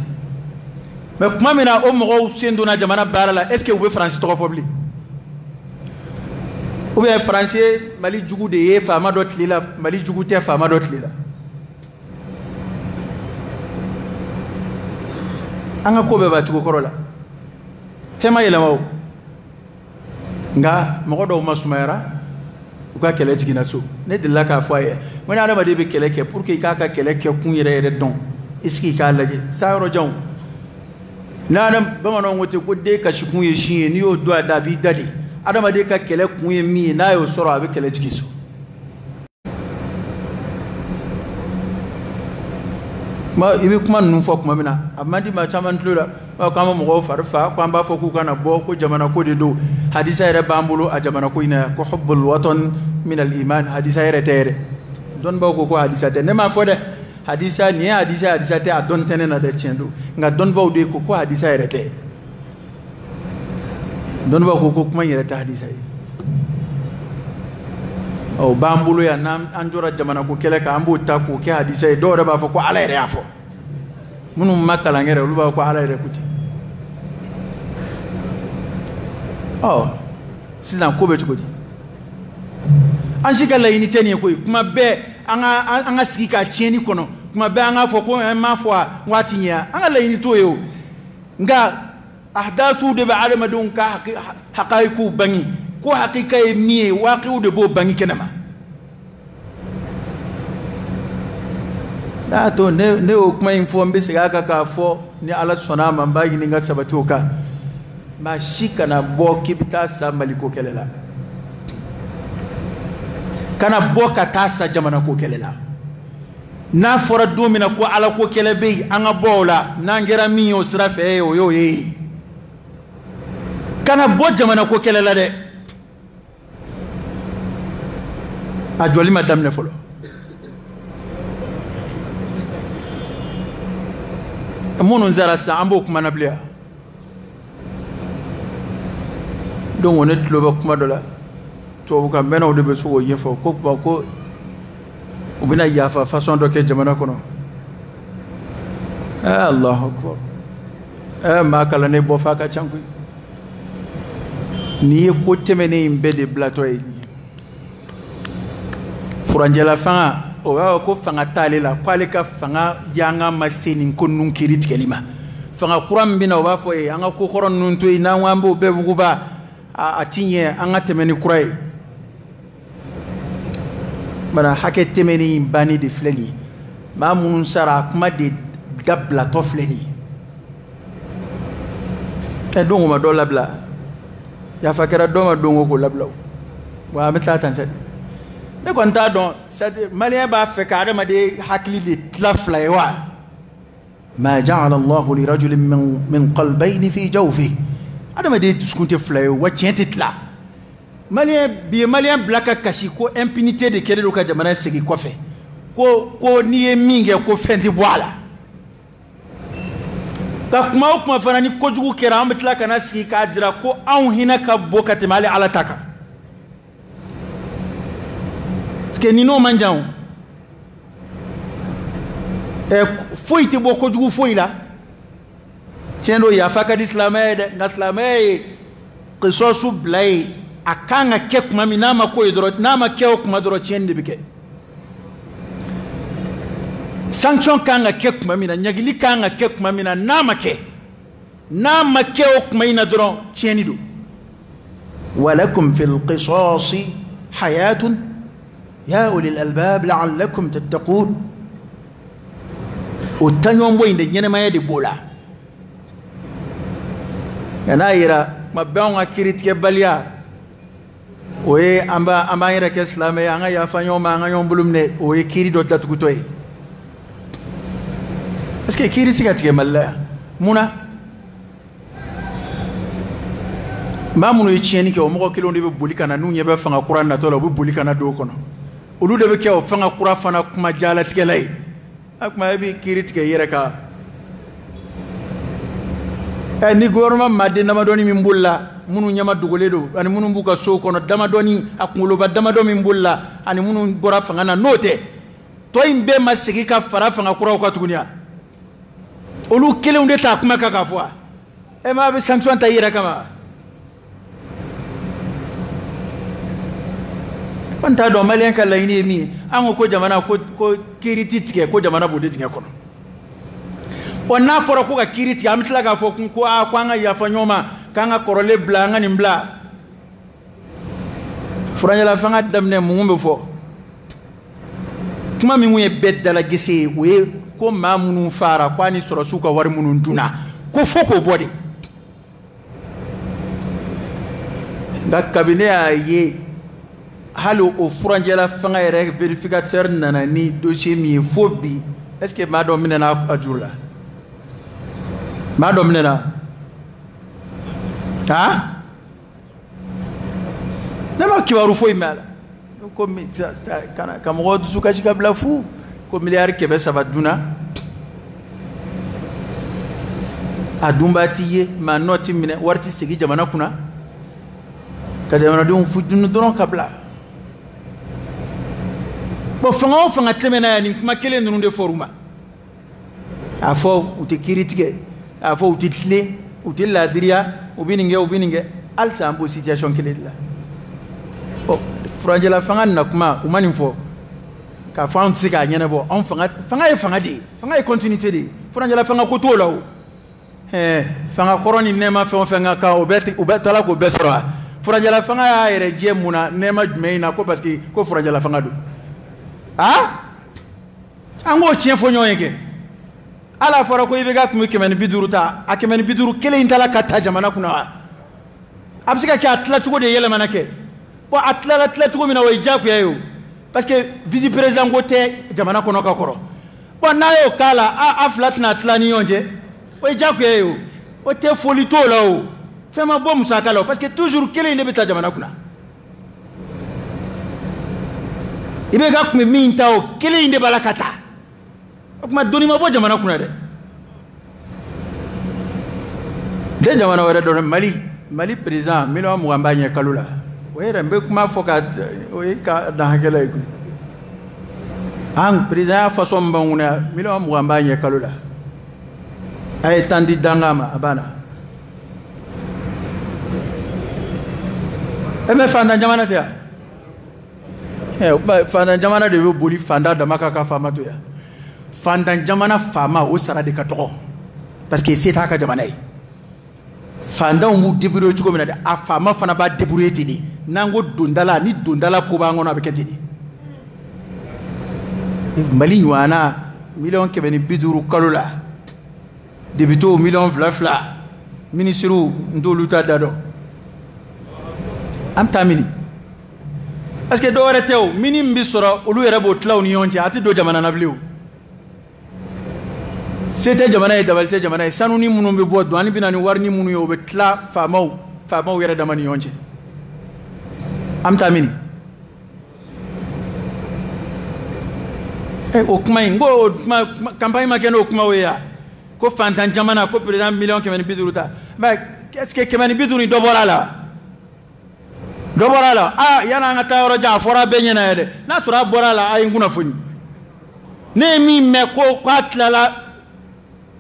mais comment mena o mo sendo na jamana barala est-ce que vous français to fobli ou bien français mali jugu de ye fama dot lila mali jugu te fama dot lila anga ko be ba jugu korola fema yela maw nga mo do masumaira uka kele jigina so ne de la ka foye mo na ma de be kele ke pour que ka kele ke kun yere don est-ce que ka laje sa ro jaw nanam bamanon wote ko de ka shikun ye shi ni yo do da bi dadi adama de ka kele kun ye mi na yo soro abi kele jigiso ma ibi kuma nun fo kuma mina amadi ma chaman tlula ba kama mo farfa ko amba fo ku kana bo ko jamana ko de do hadisa ere bambulo a jamana ko ina ko hubbul watan min al iman hadisa ere tere don ba ko hadisa te ne ma fo de hadisa ni hadisa te a don tene na de chendo nga don ba de ko hadisa ere te don ba ko kuma ere te hadisa o bambulo ya nam anjora jamana ko kele ka ambo ta ko ke hadisa do re ba fo ko ala ere afo munu makala ngere lu ba ko ala ere kuti sisan ko be tugodi an shi kala yini teni ko kuma be anga sigi ka tieni kono kuma be anga fo ko ma fo wati nya anga la yini to yo nga ahdathu de ba alama dun ka haqaiqu bangi ko hakika e mie waqi'u de bo bangi kenama da to ne o kuma info mbe siga ka fo ni ala sona mamba yini nga sabatu ka ma shika na bo kibita sa maliko kelela kana bo ka tasa jamana ko kelela na fora domina ko ala ko kelebe anga bola na ngera mi o srafe yo kana bo jamana ko kelela de a joli madam ne folo amono zara sa ambo kuma na blia donc on est lo kuma dola to ka mena o de be so yefo ko ba ko o bina yafa façon do ke jamana kono Allahu akbar ma kala ne bo fa ka changu ni ko temene imbe de blatoy furanjela fanga o wa ko fanga talela kwale ka fanga yanga maseni ko nun kirit kelima fanga kuram bina o ba fo anga ko khoron nun to ina wambo be buguba a tinye anga temeni kurai bana hake temeni bani de fleni ma mun sara kuma de gabla to fleni e dongo ma do labla ya fakera do ma dongo ko labla wa meta tan set de konta don c'est malien ba fe kare ma de hakli de tlaflaiwa ma ja'ala Allah li rajulin min qalbayn fi jawfihi adama de tuskunte flayo wa tiente tla malien blaka kashi ko impunité de kele lo ka jamana segi ko fe ko ni e minge ko fendi boala da kuma fana ni ko jugu kera am tla kana sigi ka dira ko an hina ka bokati mali ala taka ske ni no manjaw foi te boko jugu foi la tiendo ya faka d'islamay de naslamay qisosu blay akanga kek mami nama ko idro nama keo kuma dro tiende bike sanction kanga kek mami na nyagili kanga kek mami na nama keo kuma ina dro tienidu walakum fil qisasi hayatun ya ulil albab la'allakum tattaqun o tanyon boy de nyene maye de bola yana ira mabanga kiritike balia oye amba ira ke islamé anga ya fanyo ma anga yombulumne oye kiri do datugutoy est-ce que kiri tigatike malla muna mamunu yicheni ke o mo kilo ndebe bulikana nu nyebe fanga qur'an na tolo bu bulikana do kono olu de be ke o fanga qur'an fana kuma jala tike lay akuma bi kiri tike yereka ni gouvernement madde namadoni min bulla munu nyama dugoledo ani munu buka so kono damadoni akulo ba damado min bulla ani munu bora fanga na note to imbe masigi ka fara fanga kura ko tugunya olu kele unde ta kuma ka fwa ma be sanction ta yira kama kwanta do malien kala ini mi an ko jamana ko kirititike ko jamana bode tinga kono wana fora ko ka kiriti amitla ka fo ko akwanga ya fanyoma kanga korole blanga ni mbla furanya la fanga damne mumbe fo kuma mi muye bedda la gese we ko mamunu fara kwani soro suka war munun duna ko foko bode da kabine aye halo o furanya la fanga ere verificateur nana ni dossier mi fobi est-ce que maa dɔ minɛna a juru la maa dɔ minɛna ne ma kibaru foyi mɛn a la ko ka mɔgɔ dusu kasi ka bila fu ko miliyari 300 dunna a dunbaa ti ye maa nɔ ti minɛ wari ti segi jamana kunna ka jamanadenw fu dunu dɔrɔn ka bila bon fanga o fanga tɛmɛna yan nin kuma kelen ninnu de fɔr'u ma a fɔ u tɛ kiiri tigɛ a fɔ u tɛ tilen u tɛ laadiriya u bɛ nin kɛ u bɛ nin kɛ halisa an b'o situation kelen de la bon furanjɛla fanga na kuma u ma nin fɔ k'a fɔ anw tɛ se k'a ɲɛnabɔ anw fanga ye fanga de ye fanga ye continuité de ye furanjɛla fanga ko t'o la o fanga kɔrɔ ni nɛɛma fɛn o fɛn ka kan u bɛ tala k'o bɛɛ sɔrɔ wa furanjɛla fanga y'a yɛrɛ jɛ mun na nɛɛma jumɛn in na ko parce que ko furanjɛla fanga don an k'o tiɲɛ fɔ ɲɔgɔn ye kɛ ala fɔra ko i bɛ ka kun bɛ 150 ta a 150 kelen in tala ka ta jamana kunna wa a bɛ se ka kɛ a tilacogo de yɛlɛmana kɛ bon a tilala tilacogo min na o ye diyagoya ye o parce que vice président ko tɛ jamana kɔnɔ ka kɔrɔ bon n'a y'o k'a la a fila tɛna tila ni ɲɔgɔn cɛ o ye diyagoya ye o tɛ foli t'o la o fɛn ma bɔ musaka la o parce que toujours kelen in de bɛ ta jamana kunna i bɛ ka kun bɛ min ta o kelen in de b'a la ka taa o tuma doni ma bɔ jamana kunna dɛ tɛ jamana wɛrɛ dɔn Mali président 20 b'a ɲɛ kalo la o yɛrɛ n bɛ kuma fɔ o ye ka dan hakɛ la ye koyi an président y'a façon min b'an kunna yan 20 b'a ɲɛ kalo la a ye temps di danga ma a banna e bɛ fantan jamana tɛ yan fantan jamana de bɛ boli fantan dama ka faama to yan fantan jamana faama o sara de ka dɔgɔ parce que se t'a ka jamana ye fantanw b'u débrouiller cogo min na dɛ a faama fana b'a débrouiller ten de n'an ko dondala ni dondala ko b'an kɔnɔ a bɛ kɛ ten de Mali ɲɔgɔnna 150 kalo la député 2 ministres n t'olu ta da dɔn an bɛ taa mini parce que dɔw wɛrɛ tɛ o mini min bɛ sɔrɔ olu yɛrɛ b'o tila u ni ɲɔgɔn cɛ a tɛ don jamana na bilen o se tɛ jamana ye dabali tɛ jamana ye sanu ni minnu bɛ bɔ douane bɛ na ni wari ni minnu ye o bɛ tila faamaw yɛrɛ dama ni ɲɔgɔn cɛ an bɛ taa mini o kuma in n ko campagne ma kɛ n'o kuma o ye yan ko fantan jamana ko président 150 ta mais est ce que 150 ni dɔ bɔra a la dɔ bɔra a la yanni an ka taa yɔrɔ jan a fɔra bɛɛ ɲɛna yɛ dɛ n'a sɔrɔ a bɔra a la a ye n kunnafoni ne ye min mɛn ko k'a tilala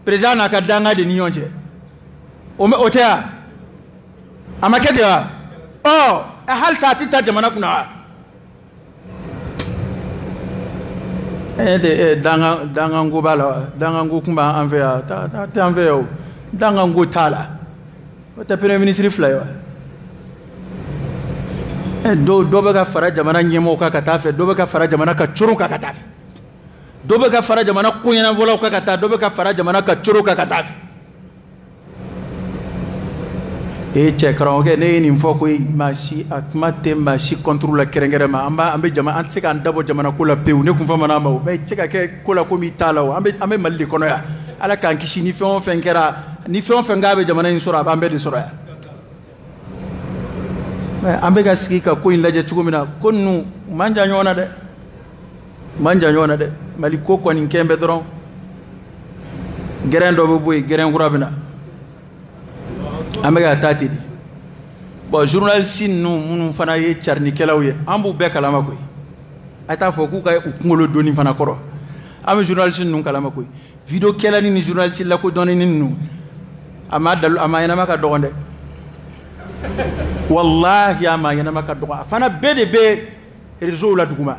président n'a ka danga de ni ɲɔgɔn cɛ o tɛ wa a ma kɛ ten wa halisa a tɛ taa jamana kunna wa danganko b'a la wa danganko kun b'an fɛ yan tɛ an fɛ yan o danganko t'a la o tɛ premier ministre fila ye wa dɔ bɛ ka fara jamana ɲɛmɔgɔw kan ka taa fɛ dɔ bɛ ka fara jamana ka coro kan ka taa fɛ dɔ bɛ ka fara jamana koɲɛnabɔlaw kan ka taa dɔ bɛ ka fara jamana ka coro kan ka taa fɛ cɛ karamɔgɔkɛ ne ye nin fɔ ko a kuma tɛ maa si contre la kɛrɛnkɛrɛn ma an tɛ se k'an dabɔ jamana ko la pewu ne kun fɔ mana ma o mɛ tɛ se ka kɛ ko la komi i t'a la o an bɛ Mali de kɔnɔ yan ala k'an kisi ni fɛn o fɛn kɛra ni fɛn o fɛn k'a bɛ jamana in sɔrɔ a b'an bɛɛ de sɔrɔ yan mɛ an bɛ ka sigi ka ko in lajɛ cogo min na ko ninnu u man jan ɲɔgɔn na dɛ Mali ko kɔni kɛn bɛ dɔrɔn gɛrɛn dɔ bɛ bɔ yen gɛrɛn kura bɛ na an bɛ ka taa ten de bon journaliste ninnu minnu fana ye carinikɛlaw ye an b'u bɛɛ kalama koyi a t'a fɔ k'u ka u kunkolo donni fana kɔrɔ an bɛ journaliste ninnu kalama koyi video kɛla ni journaliste lakodɔnnen ninnu a ma ɲɛnama ka dɔgɔn dɛ wallahi a ma ɲɛnama ka dɔgɔn a fana bɛɛ de bɛ réseau la duguma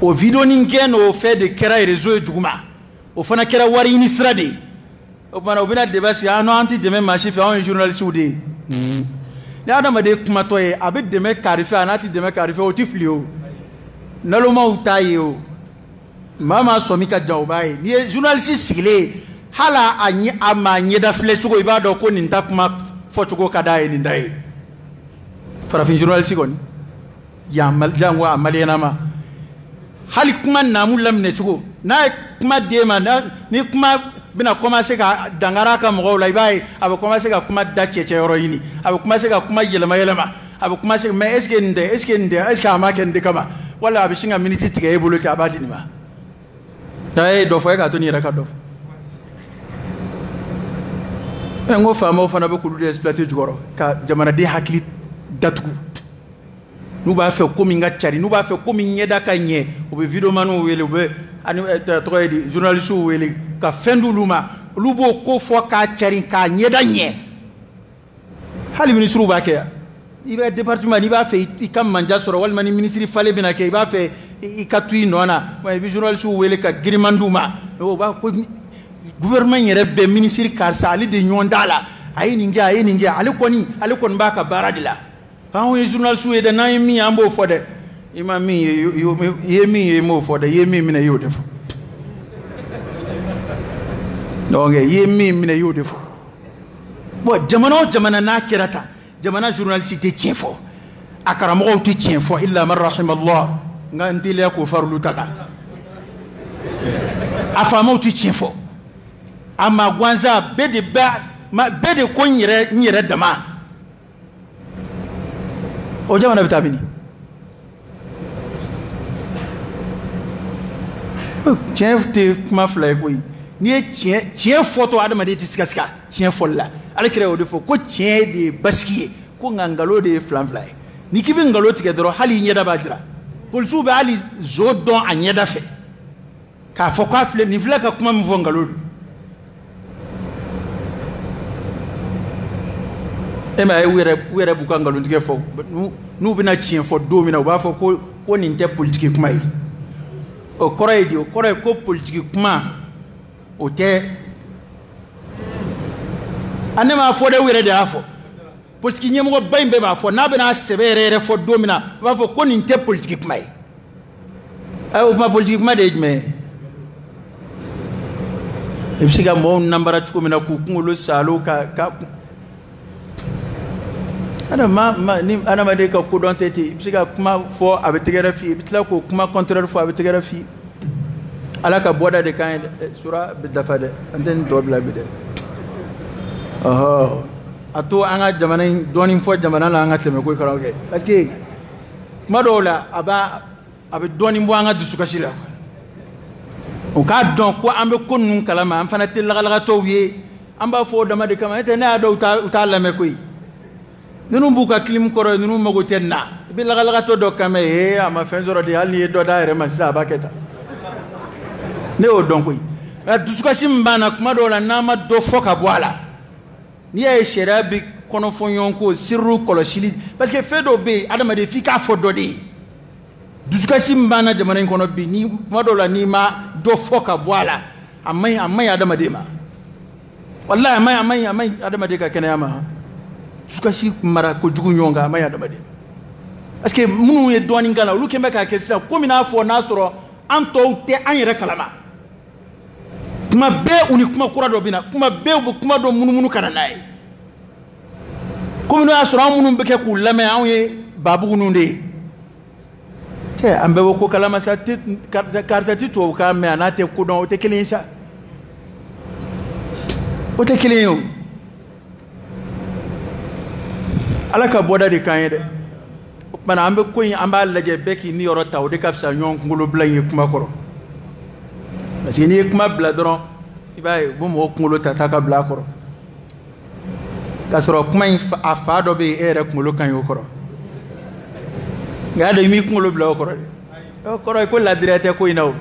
o video nin kɛ n'o fɛn de kɛra réseau ye duguma o fana kɛra wari ɲini sira de ye o kumana u bɛna débat sigi an tɛ dɛmɛ maa si fɛ anw ye journalistes de ye ni adamaden kumatɔ ye a bɛ dɛmɛ kari fɛ a n'a tɛ dɛmɛ kari fɛ o tɛ fili o nalomaw t'a ye o maa maa sɔmi ka jan o b'a ye n'i ye journaliste sigilen ye hali a ma ɲɛda filɛ cogo i b'a dɔn ko nin ta kuma fɔcogo ka d'a ye nin da ye farafin journaliste kɔni yan jango a maliyɛnama hali kuma namu lamine cogo n'a kuma dema ni kuma bina commencer ka dangara ka mɔgɔw la ibaye a bɛ commencer ka kuma da cɛcɛ yɔrɔ ɲini a bɛ commencer ka kuma yɛlɛma yɛlɛma a bɛ commencer mais est ce que nin tɛ est ce que a ma kɛ nin de kama wala a bɛ sin ka minute tigɛ e bolo ten a b'a di nin ma taa e dɔ fɔ e k'a to nin yɛrɛ ka dɔ fɔ n ko faamaw fana bɛ k'olu de exploiter jukɔrɔ ka jamanaden hakili datugu n'u b'a fɛ ko min ka cari n'u b'a fɛ ko min ɲɛda ka ɲɛ u bɛ videomaniw wele u bɛ tɔgɔ ye di journalistes wele ka fɛn d'olu ma olu b'o ko fɔ k'a cari k'a ɲɛda ɲɛ hali ministres b'a kɛ yan i bɛ département n'i b'a fɛ i ka manja sɔrɔ walima ni ministre falen bɛna kɛ i b'a fɛ i ka to i nɔ na i bɛ journalistes wele ka giriman d'u ma o b'a ko gouvernement yɛrɛ bɛ ministre karisa ale de ɲɔgɔn t'a la a ye nin kɛ ale kɔni b'a ka baara de la anw ye journalistes ye dɛ n'an ye min ye an b'o fɔ dɛ i ma min ye i ye min ye i m'o fɔ dɛ i ye min minɛ i y'o de fɔ donc i ye min minɛ i y'o de fɔ bon jamana o jamana n'a kɛra tan jamana journaliste tɛ tiɲɛ fɔ a karamɔgɔw tɛ tiɲɛ fɔ illa man rahimallah nka n teliya k'o fara olu ta kan a faamaw tɛ tiɲɛ fɔ a ma gansan bɛɛ de ko n yɛrɛ dama o jamana bɛ taa mini tiɲɛ tɛ kuma fila ye koyi n'i ye tiɲɛ fɔtɔ adamaden tɛ siga tiɲɛ fɔli la ale kɛra o de fɔ ko tiɲɛ de ye basigi ye ko nka nkalon de ye fila ye ni k'i bɛ nkalon tigɛ dɔrɔn hali i ɲɛda b'a jira polisiw bɛ hali zo dɔn a ɲɛda fɛ k'a fɔ k'a filɛ nin filɛ ka kuma min fɔ nkalon don e ma ye u yɛrɛ b'u ka nkalontigɛ fɔ n'u bɛna tiɲɛ fɔ don min na u b'a fɔ ko nin tɛ politiki kuma ye o kɔrɔ ye di o kɔrɔ ye ko politiki kuma o tɛ a ne m'a fɔ dɛ u yɛrɛ de y'a fɔ politiki ɲɛmɔgɔba in bɛɛ b'a fɔ n'a bɛna sɛbɛ yɛrɛ fɔ don min na u b'a fɔ ko nin tɛ politiki kuma ye o kuma politiki kuma de ye jumɛn ye i bɛ se ka mɔgɔw nanbara cogo min na k'u kunkolo salo ka ni adamaden ka kodɔn tɛ ten i bɛ se ka kuma fɔ a bɛ tɛgɛrɛ f'i ye i bɛ tila k'o kuma contraire fɔ a bɛ tɛgɛrɛ f'i ye ala ka bɔda de kan ye dɛ sura bɛ dafa dɛ an tɛ nin tɔ bila bi dɛ a to an ka jamana in dɔɔnin fɔ jamana la an ka tɛmɛ ko karaw kɛ parce que kuma dɔw la a bɛ dɔɔnin bɔ an ka dusukasi la o k'a dɔn ko an bɛ ko ninnu kalama an fana tɛ lagalagatɔw ye an b'a fɔ o dama de kama n'o tɛ ne y'a dɔn u t'a lamɛn koyi ninnu b'u ka kilim kɔrɔ ninnu mago tɛ nin na i bɛ lagalagatɔ dɔ kan mɛn a ma fɛn sɔrɔ de hali n'i ye dɔ d'a yɛrɛ ma sisan a b'a kɛ tan ne y'o dɔn koyi nka dusukasi min b'an na kuma dɔw la n'an ma dɔ fɔ ka bɔ a la n'i y'a ye sariya bɛ kɔnɔfɔ ɲɔgɔn ko siriw kɔlɔsili parce que fɛn dɔw bɛ yen adamaden f'i k'a fɔ dɔ de ye dusukasi min b'an na jamana in kɔnɔ bi ni kuma dɔw la n'i ma dɔ fɔ ka bɔ a la a man ɲi adamaden ma walahi a man ɲi adamaden ka kɛnɛya ma dusukasi mara kojugu ɲɔgɔn kan a man ɲi adamaden parce que minnu ye dɔɔnin k'a la olu kɛlen bɛ k'a kɛ sisan komi n'a fɔ n'a sɔrɔ an tɔw tɛ an yɛrɛ kalama kuma bɛɛ u ni kuma kura dɔ bɛ na kuma bɛɛ u bɛ kuma dɔ munumunu ka na n'a ye komi n'o y'a sɔrɔ an minnu bɛ kɛ k'u lamɛn anw ye babugu de ye an bɛɛ bɛ ko kalama sa karisa tɛ tubabukan mɛn a n'a tɛ ko dɔn o tɛ kelen ye sa o tɛ kelen ye o ala ka bɔda de k'an ye dɛ o tumana an bɛ ko in an b'a lajɛ bɛɛ k'i ni yɔrɔ ta o de ka fisa ɲɔgɔn kunkolo bila in ye kuma kɔrɔ parce que n'i ye kuma bila dɔrɔn i b'a ye u bɛ mɔgɔ kunkolo ta ka bila a kɔrɔ k'a sɔrɔ kuma in a fa dɔ bɛ yen e yɛrɛ kunkolo ka ɲi o kɔrɔ nka y'a dɔn i m'i kunkolo bila o kɔrɔ de o kɔrɔ ye ko ladiriya tɛ ko in na o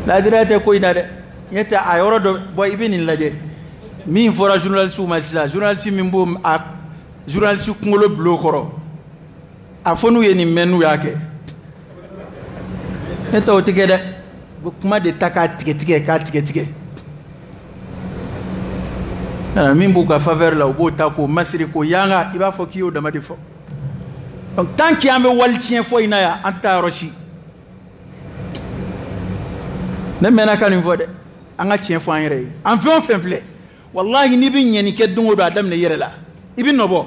ladiriya tɛ ko in na dɛ ɲɛ tɛ a yɔrɔ dɔ bɔ i bɛ nin lajɛ min fɔra journaliste ma sisan journaliste min b'o journaliste kunkolo bila o kɔrɔ a fɔ n'u ye nin mɛn n'u y'a kɛ ne tɛ o tɛ kɛ dɛ u bɛ kuma de ta k'a tigɛ min b'u ka faveur la u b'o ta k'o masiri k'o yanga i b'a fɔ k'i y'o dama de fɔ donc tant que an bɛ wali tiɲɛ fɔ in na yan an tɛ taa yɔrɔ si ne mɛnna ka nin fɔ dɛ an ka tiɲɛ fɔ an yɛrɛ ye an fɛn o fɛn filɛ wallahi n'i bɛ ɲɛni kɛ don o don a daminɛ i yɛrɛ la i bɛ nɔbɔ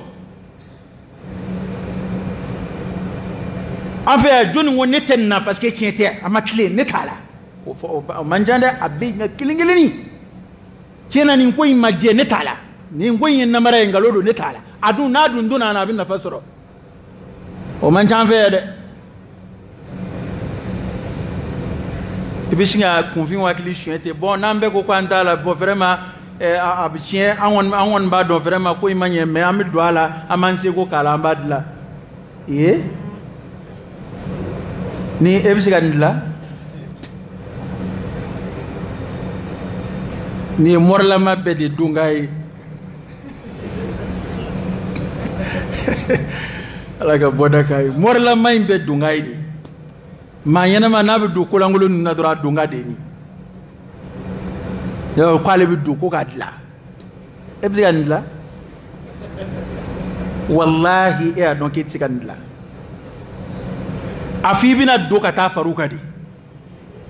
en fait joni won neten na parce que tiente ama clé netala o manjande abbe na kilingilini tiena ni ko imaje netala ni ngoyin na mara ngalodo netala adu na dun duna na bin na fasoro o manjan fe de ibishinga convin wa kili chuete bon nambe ko kwanta la bon vraiment abchien anwon ba do vraiment ko imanye me ami douala amanse ko kala mbadla ni ebishiga ndla ni morla mabbe de dungay alaga bodakay morla maybe dungay ni manyana manabe du kolangolo na dora dunga de ni yo kwale bi du ko gadla ebishiga ndla wallahi donc etika ndla afi bina do kata faruka di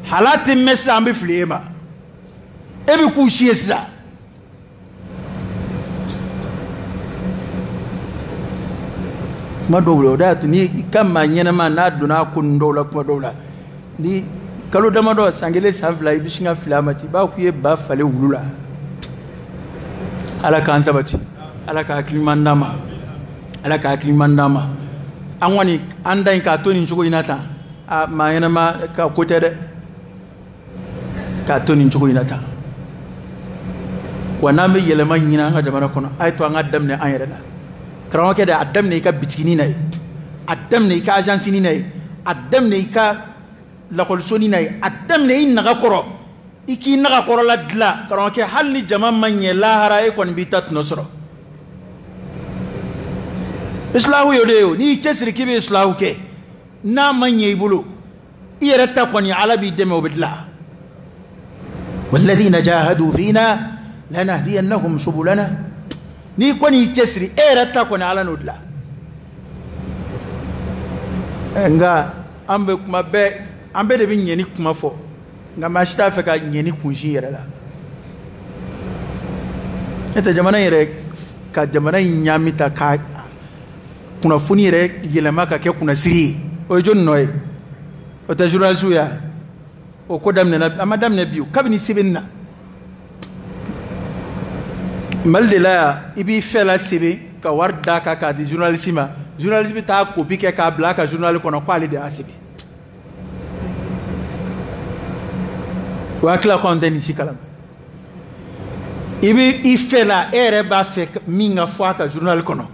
halati mesa ambi flema ebi ku shiesa ma dowlo da ni kama nyena ma na duna kun dowla kuma dowla ni kalo dama do sangele savla ibishinga flamati ba ku ye ba fale wulula ala kan sabati ala ka aklimandama ala ka aklimandama anwani andan ka toni chugo inata ma yana ma ka kotere ka toni chugo inata wana me yelema nyina nga jamana kono ay to nga damne an yerela karawo ke da adam ne ka bitigini nay adam ne ka agence ni nay adam ne ka la kolsoni nay adam ne naga koro iki naga koro la dla karawo ke halni jama manye la hara e kon bitat nosro islahu yodeo ni chesri kibe islahu ke na manye ibulu iyarata koni alabi deme obidla walladhina jahadu fina lanahdiyannahum subulana ni koni chesri erata koni ala nudla nga ambe kuma be ambe de binyeni kuma fo nga mashita fe ka nyeni kunshi yerala eta jamana yere ka jamana nyamita ka kuna funi re yelema ka ke kuna siri o jon noy o ta journaliste ya o ko damne na amadam ne biu kabini sibinna malde la ibi fela sibi ka warda ka di journaliste ma journaliste ta copie ke ka blaka journal kono ko ali de asibi wa kla ko ndeni shikalam ibi ifela ere ba fe minga fwa ka journal kono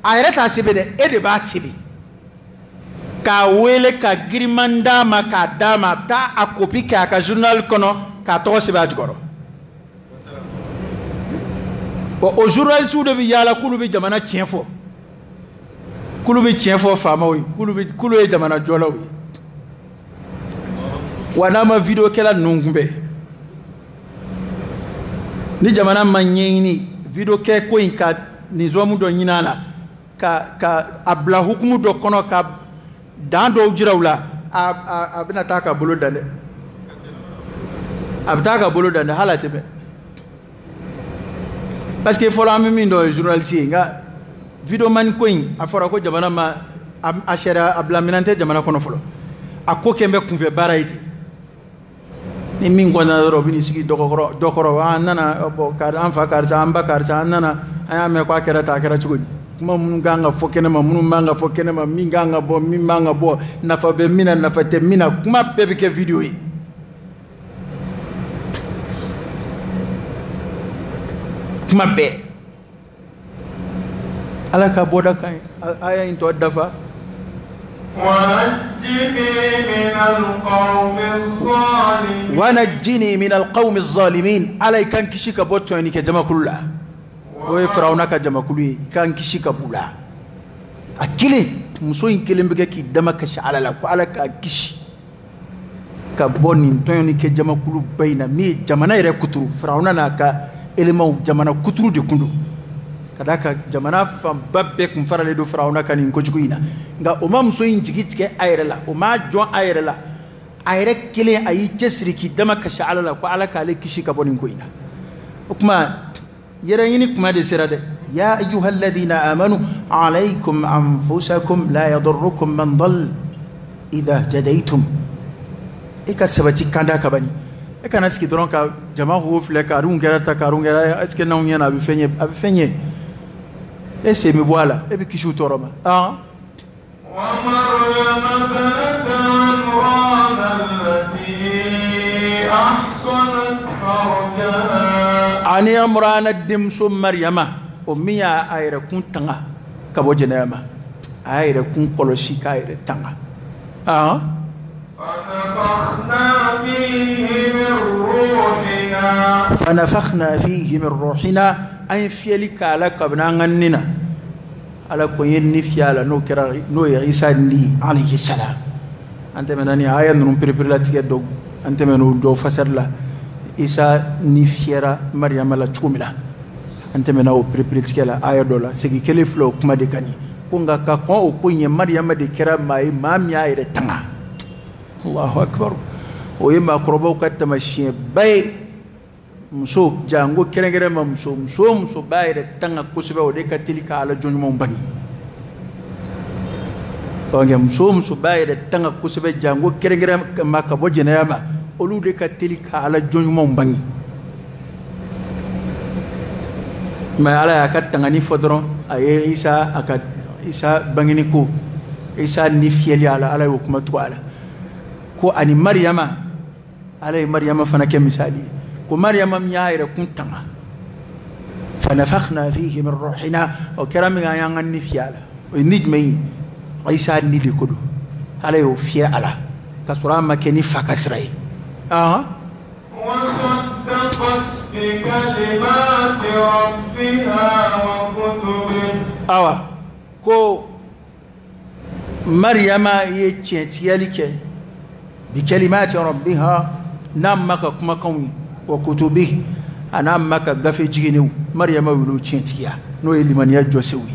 ayreta sibi de ede ba sibi ka wele ka grimanda ma ka dama ta a copie ka journal kono ka to sibi ajgoro o journal su de bi yala kulu bi jamana tienfo kulu bi tienfo fama wi kulu e jamana jola wi wana ma video kela nungumbe ni jamana manyeni video ke ko inka ni zomu do nyinala ka abla hukumu do kono ka dando jirawla abina taka bolo dande abtaka bolo dande halate be parce que folo ami min do journaliste nga video man coin afora ko jamana ma ashara ablaminante jamana kono folo akko kembe kunfe baraiti ni min gona robini sigi dokoro nana bo kar anfa kar sa amba kar sa nana aya me ko akera ta akera chugoni kuma mun ganga fokene ma mun manga fokene ma min ganga bo min manga bo nafa be mina nafa te mina kuma bebe ke video yi kuma be alaka boda kai aya into dafa ونجني من القوم الظالمين علي كان كشيكا بوتوني كجما كلها ويفراونا كجما كلها كان كشيكا بولا أكلي مسوين كلم بكي دمك شعلا لك وعلى كش كبوني توني كجما كلها بين مي جمانا يرى كترو فراونا ناكا إلمو جمانا كترو دي كندو kadaka jamana fam babbe kum farale do farauna kan ko jiguina nga o mam so injigitke ayrela o ma jon ayrela ayre kile ayi cesriki dama ka sha'ala la ko ala kale kishi ka bonin ko ina kuma yere yini kuma de serade ya ayyuhalladhina amanu alaykum anfusakum la yadurrukum man dall idha jadaytum eka sabati kanda kabani eka naski doron ka jama ho fle ka rungera ta ka rungera est-ce que na unya na abi fenye e se mi voilà e bi kishu toroma ah wa maryam kanat imran allati ahsanat farjaha ani imran ad-dim sum maryama ummiya ayra kuntanga kabo jenama ayra kun koloshi ka ayra tanga ah فنفخنا فيه من روحنا أي فيلك على قبنا غننا على كوين نفيالا نو عيسى عليه السلام أنت مناني آية نرم بريبرلاتي دو أنت منو دو فسر لا عيسى نفيرا مريم لا تشوملا أنت منو بريبرلاتي لا آية دولا سيجي كليفلو كما دكاني كونغا كون أو كوني مريم دكرا ماي ماميا إرتانا الله أكبر ويما قربوا كتمشي باي مسو جانغو كرنغرا مسو باي رتانا كوسبا وديكا تلك على جون مونباني وانغا مسو باي رتانا كوسبا جانغو كرنغرا ما كبو جنياما اولو ديكا تلك على جون مونباني ما على كتانغاني فدرون اي عيسى بانغينيكو عيسى نيفيلي على وكما توالا ko ani maryama alay maryama fana ke misali ko maryama miyaire kuntanga fanafakhna fihi min ruhina o kerami ga yangan ni fiala o nijmay isa ni de kodo alay o fiya ala kasura makeni fakasray wa saddaqat bi kalimati rabbiha wa kutubihi awa ko maryama ye tientiyalike بكلمات ربها نامك كما كوني وكتبه انا مك غفي جينو مريم ولو تشنتيا نو لمن يجوسوي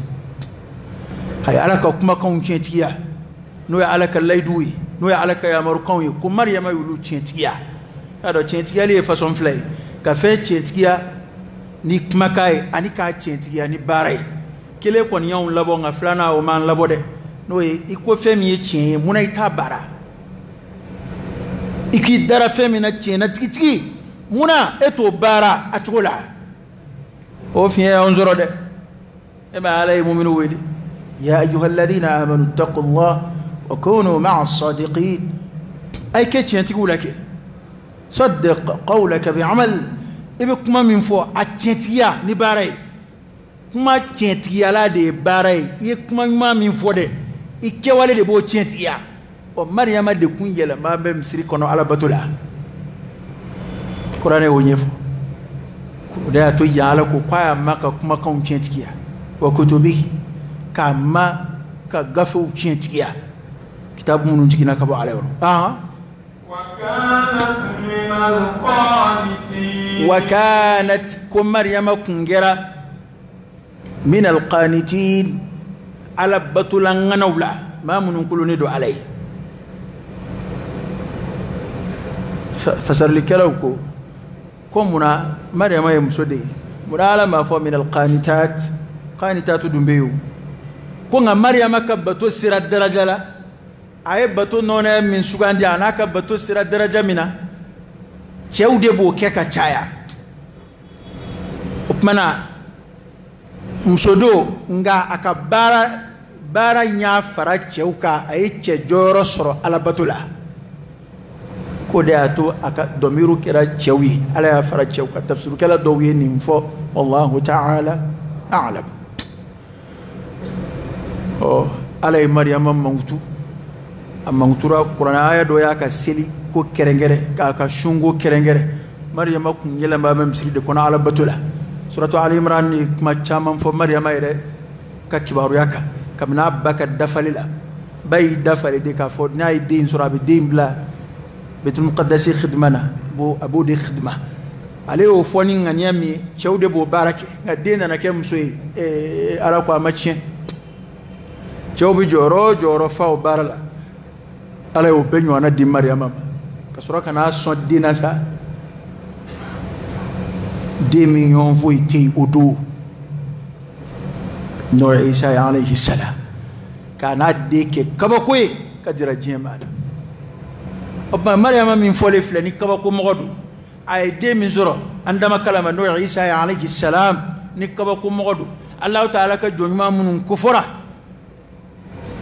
هاي عليك كما كون تشنتيا نو عليك الليدوي نو عليك يا مركوني كم مريم ولو تشنتيا هذا تشنتيا لي فاصون فلاي كافي تشنتيا ni كما كاي اني كا تشنتيا ني باراي كيلي كون يون لابو غفلانا او مان لابو دي نو يكو فمي تشين منايتا بارا iki dara femina chena tiki muna eto bara atola o fiya onzoro de e ma alay mu'minu widi ya ayyuhalladhina amanu taqullaha wa kunu ma'as sadiqin ay ke chena tiki wulake saddiq qawlaka bi'amal ibukuma min fo achentiya ni baray kuma chentiya la de baray e kuma ma min fo de ike wale de bo chentiya o maryama de kun yela ma be misri kono ala batula qur'ane wo nyefo ko da to yala ko kwaya maka kuma kan centiya wa kutubi kama ka gafu centiya kitabu mun jigina ka ba alayro wa kanat kum maryama kungera min alqanitin ala batula nganawla ma mun kuluni do alay فسر لك لوكو كومنا مريم يمسودي مرala ما فو من القانتات قانتات دمبيو كونغا مريم كبتو سير الدرجه لا اي بتو نونا من سوغاندي انا كبتو سير الدرجه منا تشودي بو كيكا تشايا opmana msodo nga akabara bara nya fara cheuka ay chejoro soro ala batula كوداتو أك دميرو كرا تشوي على فرا تشوكا تفسير كلا دوي نيمفو والله تعالى أعلم على مريم موتو موتورا قرآن آية دويا كسيلي كو كرنجرة كشونغو كرنجرة مريم كن يلا ما بمسري دكونا على بطولة سورة علي عمران ما تشامم فو مريم إيره ككبارو ياكا كمنا بك الدفللا باي دفل ديكا فو ناي دين سورة بدين بلا بيت المقدس خدمنا بو ابو دي خدمه عليه فوني غنيامي تشود بو بارك غدينا انا كم سوي على كو ماتشين تشوبي جورو فاو بارلا عليه بنيو انا دي مريم كسرا كنا سون دينا سا 2 millions voité au dos no Isa alayhi salam kana deke kabakwe kadira jemala oba maryama min fole flani kaba ko mogodu ay de min zoro andama kalama no isa alayhi salam ni kaba ko mogodu allah ta'ala ka jonyma munun kufura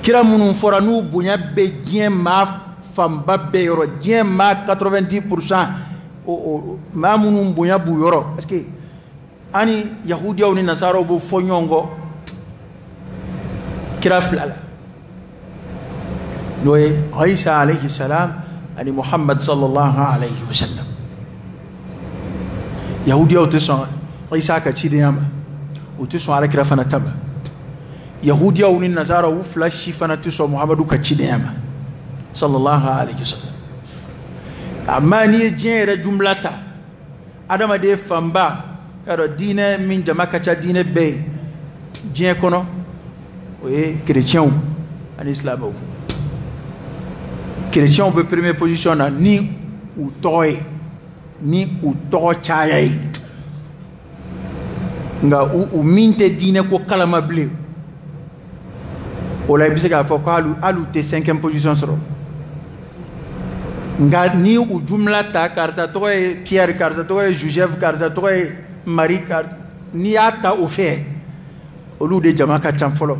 kira munun fora nu bunya be jema famba be yoro jema 90% o ma munun bunya bu yoro parce que ani yahudiya ni nasara bo fonyongo kira flala noye isa alayhi salam ani muhammad sallallahu alayhi wasallam yahudiya uteson isa ka chidiyama uteson ala kira fana taba yahudiya ni nasara u flashi fana tuso muhammadu ka chidiyama sallallahu alayhi wasallam amma ni jere jumlata adama de famba ero dine min jamaka cha dine be jien kono oui chrétien en islam chrétien be première position na ni ou toy ni ou to chayai nga u minte dine ko kalama ble o la bisaka fo ko alu te 5e position soro nga ni u jumla ta karza to Pierre karza to Joseph karza to Marie kar ni ata o fe olu de jamaka chamfolo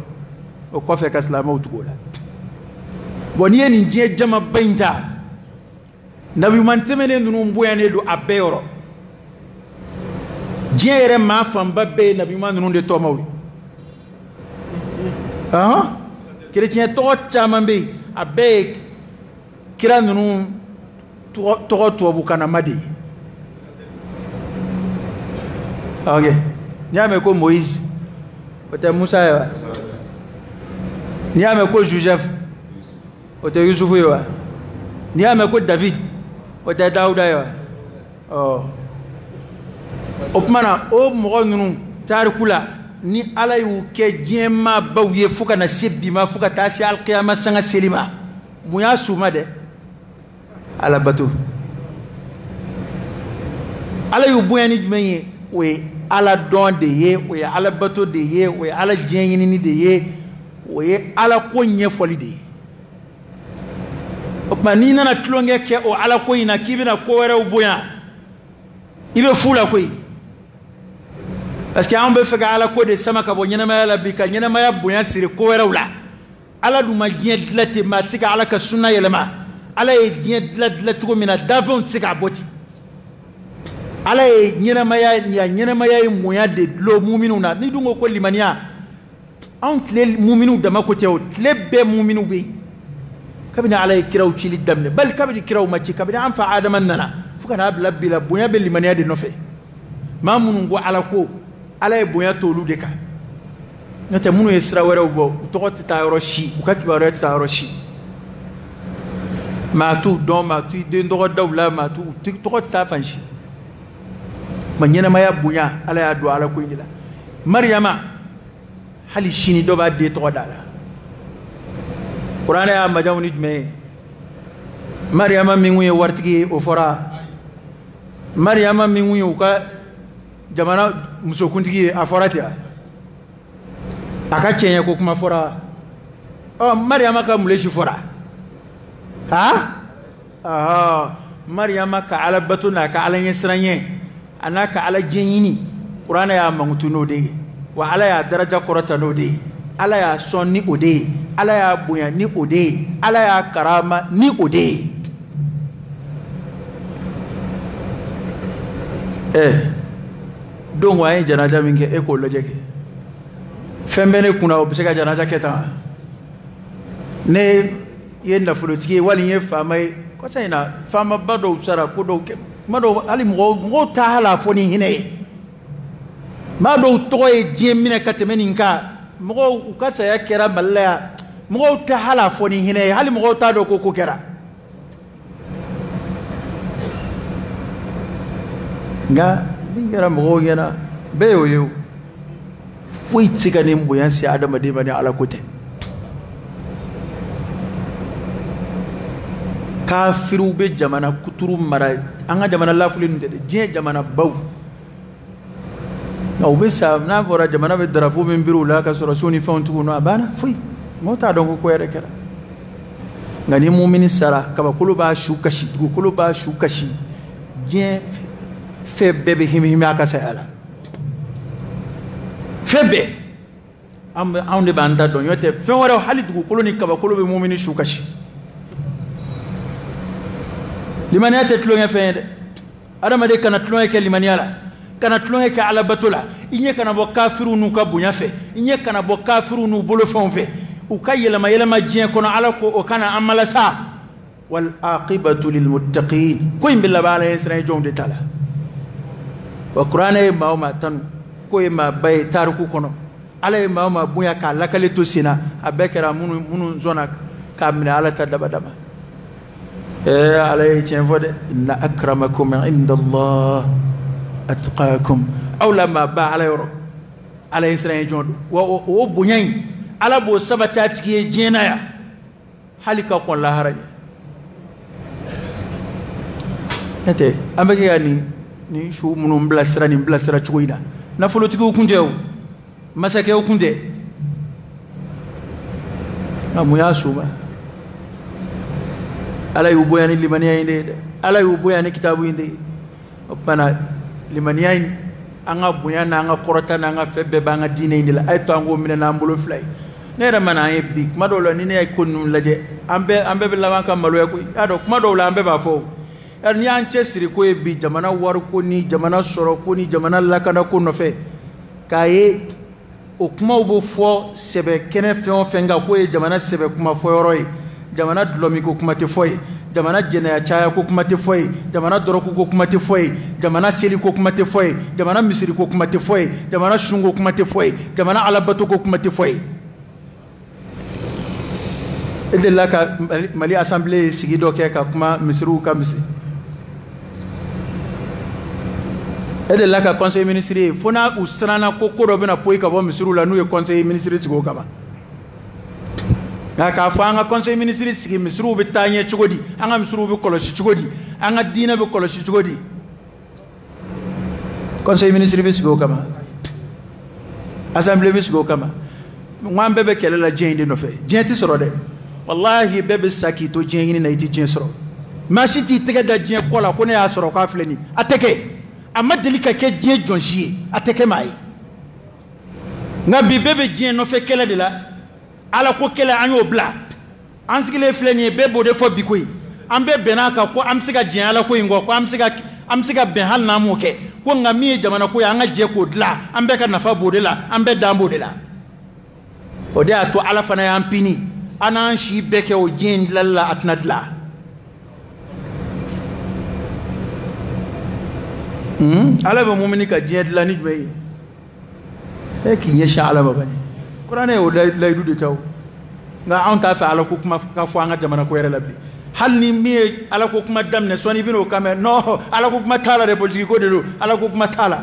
o ko fe ka islamo tugola boni en je jama bainta nabi man temene nunu mboyane do abeyoro jere ma famba be nabi man nunu de tomawi chrétien to chama be abe kira nunu to bukana madi ok nyame ko Moïse ote Musa ya nyame ko Joseph ote Yusuf ya nyame ko David ote Dauda ya opmana o mo ngunu tarikula ni ala yu ke jema bawye fuka na sebbi ma fuka tasi alqiyama sanga selima muya suma de ala batu ala yu buyani jumenye we ala don de ye we ala bato de ye we ala jengini de ye we ala ko nyefoli de opmani na tlonge ke o ala ko ina kibina ko wera ubuya ibe fula ko parce que on be fega ala ko de sama ka bo nyana ma ala bika nyana ma ya buya sire ko wera ula ala du ma gien dilate matika ala ka sunna yelema ala e gien dilate ko mina davon tika boti ala e nyana ma ya moya de lo mu'minu na ni dungo ko limaniya ant le mu'minu da makote o tlebe mu'minu be kabina ala e kiraw chili damne bal kabina kiraw machi kabina an fa adaman nana fuka na blabila buya be limaniya de nofe mamunu ngo ala ko ala e bonya tolu de ka nata munu esra wera ubo to ta roshi ukaki ba ret ta roshi ma tu don ma tu de ndo dawla ma tu to ta fanshi manyana maya bonya ala ya do ala ko ngila maryama hali shini do ba de to dala qur'ana ya majawni me maryama mingu ye wartigi o fora maryama mingu ye ka jamana muso kuntigi aforati aka chenye ko kuma fora maryama ka muleshi fora maryama ka ala batuna ka ala yesranye anaka ala jenyini qur'ana ya mangutuno de wa ala ya daraja korata no de ala ya sonni ode ala ya buya ni ode ala ya karama ni ode don waye janaja minge eko lojeke fembene kuna obiseka janaja keta ne yenda fulotike wali ye famay ko sayna fama bado usara ko do mado ali mo ta hala foni hine mado toye jemine katemeni nka mo ukasa ya kera balla mo ta hala foni hine hali mo ta do ko kera nga bingara mo yana beyo yo fuiti ka nimbo yansi adama de bani ala kote kafiru be jamana kuturu mara anga jamana lafulin de je jamana baw na ubisa na bora jamana be drapo min biru la ka sura suni fontu no abana fui mota don ko yere kera ngani mu'mini sara kabakolo ba shu kashi dugukolo ba shu kashi diɲɛ fɛn bɛɛ bɛ himi a ka saya la fɛn bɛɛ anw de b'an ta dɔn n'o tɛ fɛn wɛrɛw hali dugukolo ni kabakolo bɛ mu'mini shu kashi limaniya tɛ tulonkɛ fɛn ye dɛ adamaden kana tulonkɛ kɛ limaniya la kana tulonkɛ kɛ alabato la i ɲɛ kana bɔ kafiru n'u ka bonya fɛ i ɲɛ kana bɔ kafiru n'u bolofɛnw fɛ u ka yɛlɛma yɛlɛma diɲɛ kɔnɔ ala ko o kana an malasa wal aqibatu lil muttaqin ko in bɛ laban ala ye siran jɔnw de ta la wa kuranɛ ye maa o maa tanu ko ye maa ba ye tariku kɔnɔ ala ye maa o maa bonya k'a lakale to sen na a bɛɛ kɛra minnu sɔnna k'a minɛ ala ta dama dama ala ye tiɲɛ fɔ dɛ inna akramakum inda Allah atqakum aw la maa ba ala yɔrɔ ala ye siran jɔn don wa o bonya in ala b'o sabati a tigi ye diɲɛ na yan hali ka kɔn lahara ɲɛ n'o tɛ an bɛ kɛ ka nin su minnu bilasira nin bilasira cogo in na nafolotigiw kun tɛ o masakɛw kun tɛ nka mun y'a su ma ala y'u bonya ni limaniya in de ye dɛ ala y'u bonya ni kitabu in de ye o tuma limaniya in an ka bonya n'an ka kɔrɔta n'an ka fɛn bɛɛ b'an ka diinɛ in de la a ye to an k'o minɛ n'an bolo fila ye ne yɛrɛ mana an ye bi kuma dɔw la ni ne ye ko ninnu lajɛ an bɛɛ bɛ laban ka maloya koyi y'a dɔn kuma dɔw la an bɛɛ b'a fɔ yari n'i y'an cɛ siri ko ye bi jamana wariko ni jamana sɔrɔ ko ni jamana lakana ko nɔfɛ k'a ye o kumaw bɛ fɔ sɛbɛ kɛnɛ fɛn o fɛn kan k'o ye jamana sɛbɛ kuma fɔyɔrɔ ye jamana dulɔmi ko kuma tɛ fɔ ye jamana jɛnɛya caya ko kuma tɛ fɔ ye jamana dɔrɔku ko kuma tɛ fɔ ye jamana seli ko kuma tɛ fɔ ye jamana misiri ko kuma tɛ fɔ ye jamana sun ko kuma tɛ fɔ ye jamana alabato ko kuma tɛ fɔ ye e delila ka Mali assemblée sigi dɔ kɛ ka kuma misiriw ka misiri e delila ka conseil ministre ye fo n'a u siranna ko dɔ bɛna poyi ka bɔ misiriw la n'u ye conseil ministre sigi o kama nka k'a fɔ an ka conseil ministre sigi misiriw bɛ taa ɲɛ cogo di an ka misiriw bɛ kɔlɔsi cogo di an ka diinɛ bɛ kɔlɔsi cogo di conseil ministre bɛ sigi o kama assemblée bɛ sigi o kama n ko an bɛɛ bɛ kɛlɛ la diɲɛ in de nɔfɛ diɲɛ tɛ sɔrɔ dɛ wallahi bɛɛ bɛ sa k'i to diɲɛ ɲini na i tɛ diɲɛ sɔrɔ maa si t'i tɛgɛ da diɲɛ kɔ la ko ne y'a sɔrɔ k'a filɛ nin a tɛ kɛ a ma deli ka kɛ diɲɛ jɔnsi ye a tɛ kɛ maa ye nka bi bɛɛ bɛ diɲɛ nɔfɛ kɛlɛ de la ala ko kɛlɛ an y'o bila an sigilen filɛ nin ye bɛɛ b'o de fɔ bi koyi an bɛɛ bɛnna kan ko an bɛ se ka diɲɛ ala ko in kɔ ko an bɛ se ka bɛn hali n'an m'o kɛ ko nka min ye jamana ko ye an ka jɛ k'o dilan an bɛɛ ka nafa b'o de la an bɛɛ dan b'o de la o de y'a to ala fana y'an pini an n'an si bɛɛ kɛ o diɲɛ in dilanli la a tɛna dilan ala bɛ mumini ka diɲɛ dilan ni jumɛn ye e k'i ɲɛsin ala ma bani kuranɛ y'o layidu de kɛ o nka anw t'a fɛ ala ko kuma ka fɔ an ka jamana ko yɛrɛ la bi hali ni min ye ala ko kuma daminɛ sɔnni i bɛna o kan mɛn non ala ko kuma t'a la dɛ politiki ko de don ala ko kuma t'a la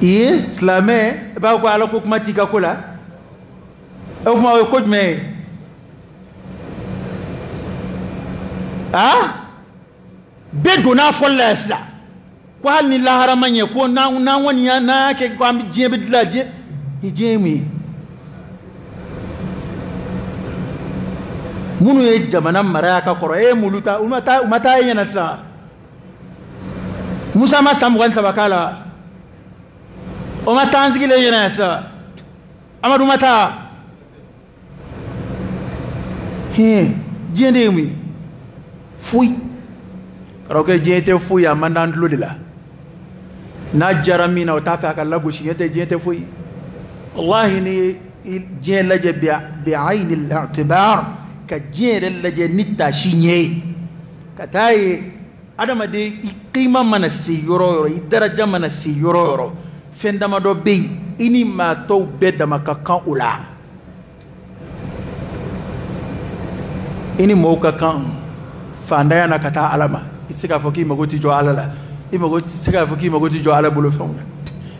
silamɛ i b'a fɔ ko ala ko kuma t'i ka ko la o kuma o ye ko jumɛn ye bɛɛ donna a fɔli la yan sisan ko hali ni lahara ma ɲɛ ko n'an kɔni n'an y'a kɛ ko an bɛ diɲɛ bɛ dilan diɲɛ ye mun ye minnu ye jamana maraya ka kɔrɔ e ye mulu ta u ma taa e ɲɛna sisan Musa ma san 23 k'a la o ma taa an sigilen ɲɛna yan sisan Amadu ma taa diɲɛ de ye mun ye foyi karamɔgɔkɛ diɲɛ tɛ foyi a man d'an tulo de la n'a jara min na o t'a fɛ a ka lagosi diɲɛ tɛ foyi wallahi ni ye diɲɛ lajɛ bi ayni al-i'tibar ka diɲɛ yɛrɛ lajɛ ni taasi ɲɛ ye ka taa ye adamaden i qima mana se yɔrɔ o yɔrɔ i daraja mana se yɔrɔ o yɔrɔ fɛn damadɔ bɛ yen i ni maa tɔw bɛɛ dama ka kan o la i ni mɔgɔw ka kan fandaya na ka taa ala ma i tɛ se k'a fɔ k'i mago tɛ jɔ ala la i tɛ se k'a fɔ k'i mago tɛ jɔ ala bolo fɛnw na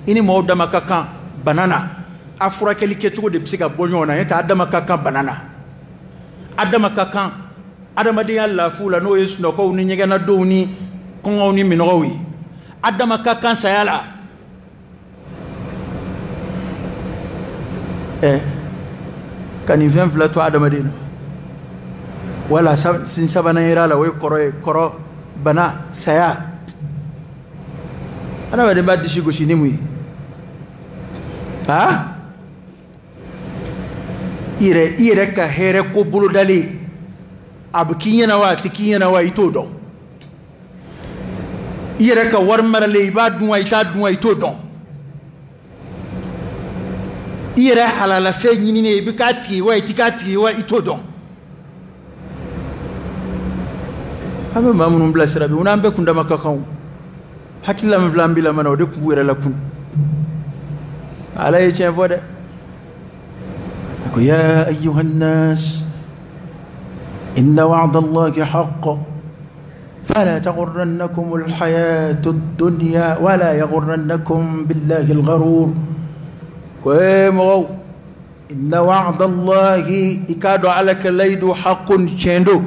i ni mɔgɔw dama ka kan bana na a furakɛli kɛcogo de bɛ se ka bɔ ɲɔgɔn na n'o tɛ adama ka kan bana na adama ka kan adamadenya lafiw la n'o ye sunɔgɔw ni ɲɛgɛnnadenw ni kɔngɔw ni minɔgɔw ye adama ka kan saya la ka nin fɛn fila to adamaden na wala sin sabana ira la way koro bana saya ana wade baddi shigo shini muy ha ire ka here ko bulu dali abkinyana wa tikinyana wa itodo ire ka war marale ibadu wa itodo ire halala fe nyini ne bikati wa itikati wa itodo abe mamunum blasira bi unambe kunda makakaw hakilla mvlambila mana ode kubuira la kun ala yeche vode ko ya ayuha an-nas inna wa'da allahi haqqun fala taghurrannakum al-hayatu ad-dunya wala yaghurrannakum billahi al-gharur ko mo inna wa'da allahi ikadu alaka laydu haqqun chendo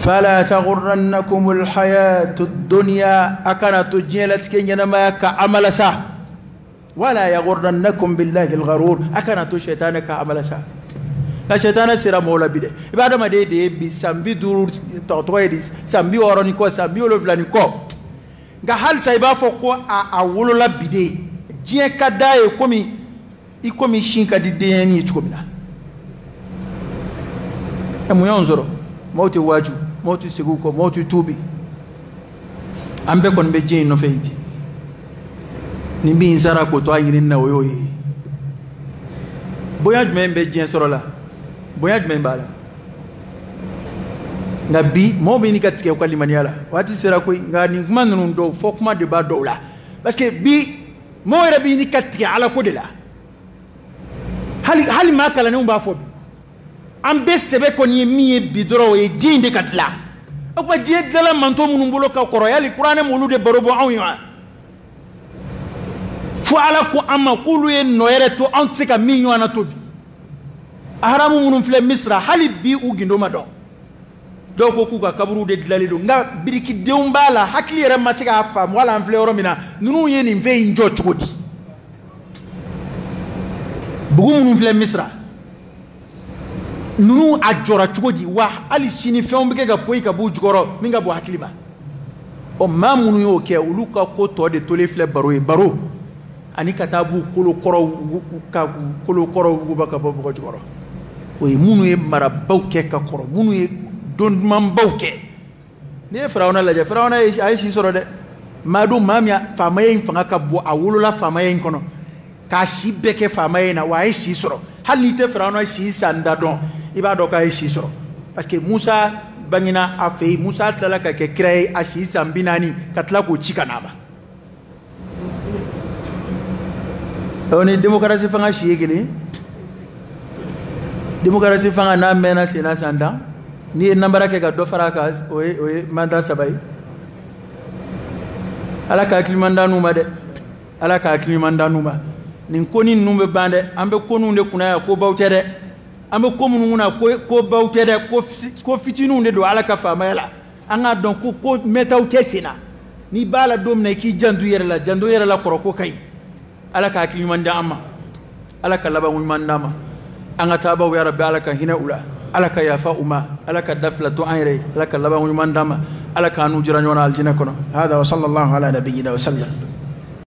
فلا تغرنكم الحياة الدنيا أكنت جيلت كينينا ما كعمل سا ولا يغرنكم بالله الغرور أكنت شيطانك عمل سا كشيطان سيرا مولا بيد بعد ما دي بسامبي دور توتويديس سامبي ورونيكو سامبي ولفلانيكو غحال سايبا فوكو أولولا بيد جيه كدا يكومي شينكا دي ديني يتكومنا أمو ينظروا موتي واجو موتي سيغوكو موتي توبي ambe kon be jey no feyti ni bi zara ko to ayini na woyoyi boyaj men be jey sorola boyaj men bala ngabi mo be ni katike ko limaniala wati sera ko ngani man non do fokuma de ba do la parce que bi mo era bi ni katike ala ko de la hali ma kala ne ba fo ambe sebe ko ni mi bidoro e jinde katla akwa jedala manto munumbulo ka koro yali qur'ane mulude barobo awya fu ala ko amma qulu en noyere to antsika minyo ana tobi ahramu munum fle misra hali bi ugindo mado do ko ku ka kaburu de dilalido nga biriki deumbala hakli re masika afa wala en fle oromina nunu yeni mve injo chukoti bugu munum fle misra nunu ajora chugodi wa ali sini fembeke ga poi ka bu jugoro minga bu hakliba o mamunu yo ke uluka ko to de tole fle baro ani katabu kolo koro gu baka bo ko jugoro o munu e mara bawke ka koro munu e don man bawke ne farauna la ja farauna ay si soro de madu mamia famaye fanga ka bu awulula famaye kono ka shibeke famaye na wa ay si soro halite farauna si sanda don iba do ka shisho parce que Musa bangina afi Musa tala ka ke créer ashi sambinani katla ko chikanaba oni démocratie fanga shiyegele démocratie fanga na mena sena sanda ni nambara ke ga do faraka oye manda sabai ala ka klimanda numa de ala ka klimanda numa nin koni numbe bande ambe konunde kunaya ko bawtere ambe ko mununa ko bawtere ko fitinu ne do ala ka famayla anga don ko metaw tesina ni bala dom ne ki jandu yere la koroko kay ala ka akli manda amma ala ka laba mun mandama anga taba ya rabbi ala ka hina ula ala ka yafa uma ala ka dafla to ayre ala ka laba mun mandama ala ka nu jira nyona aljina kono hada wa sallallahu ala nabiyyina wa sallam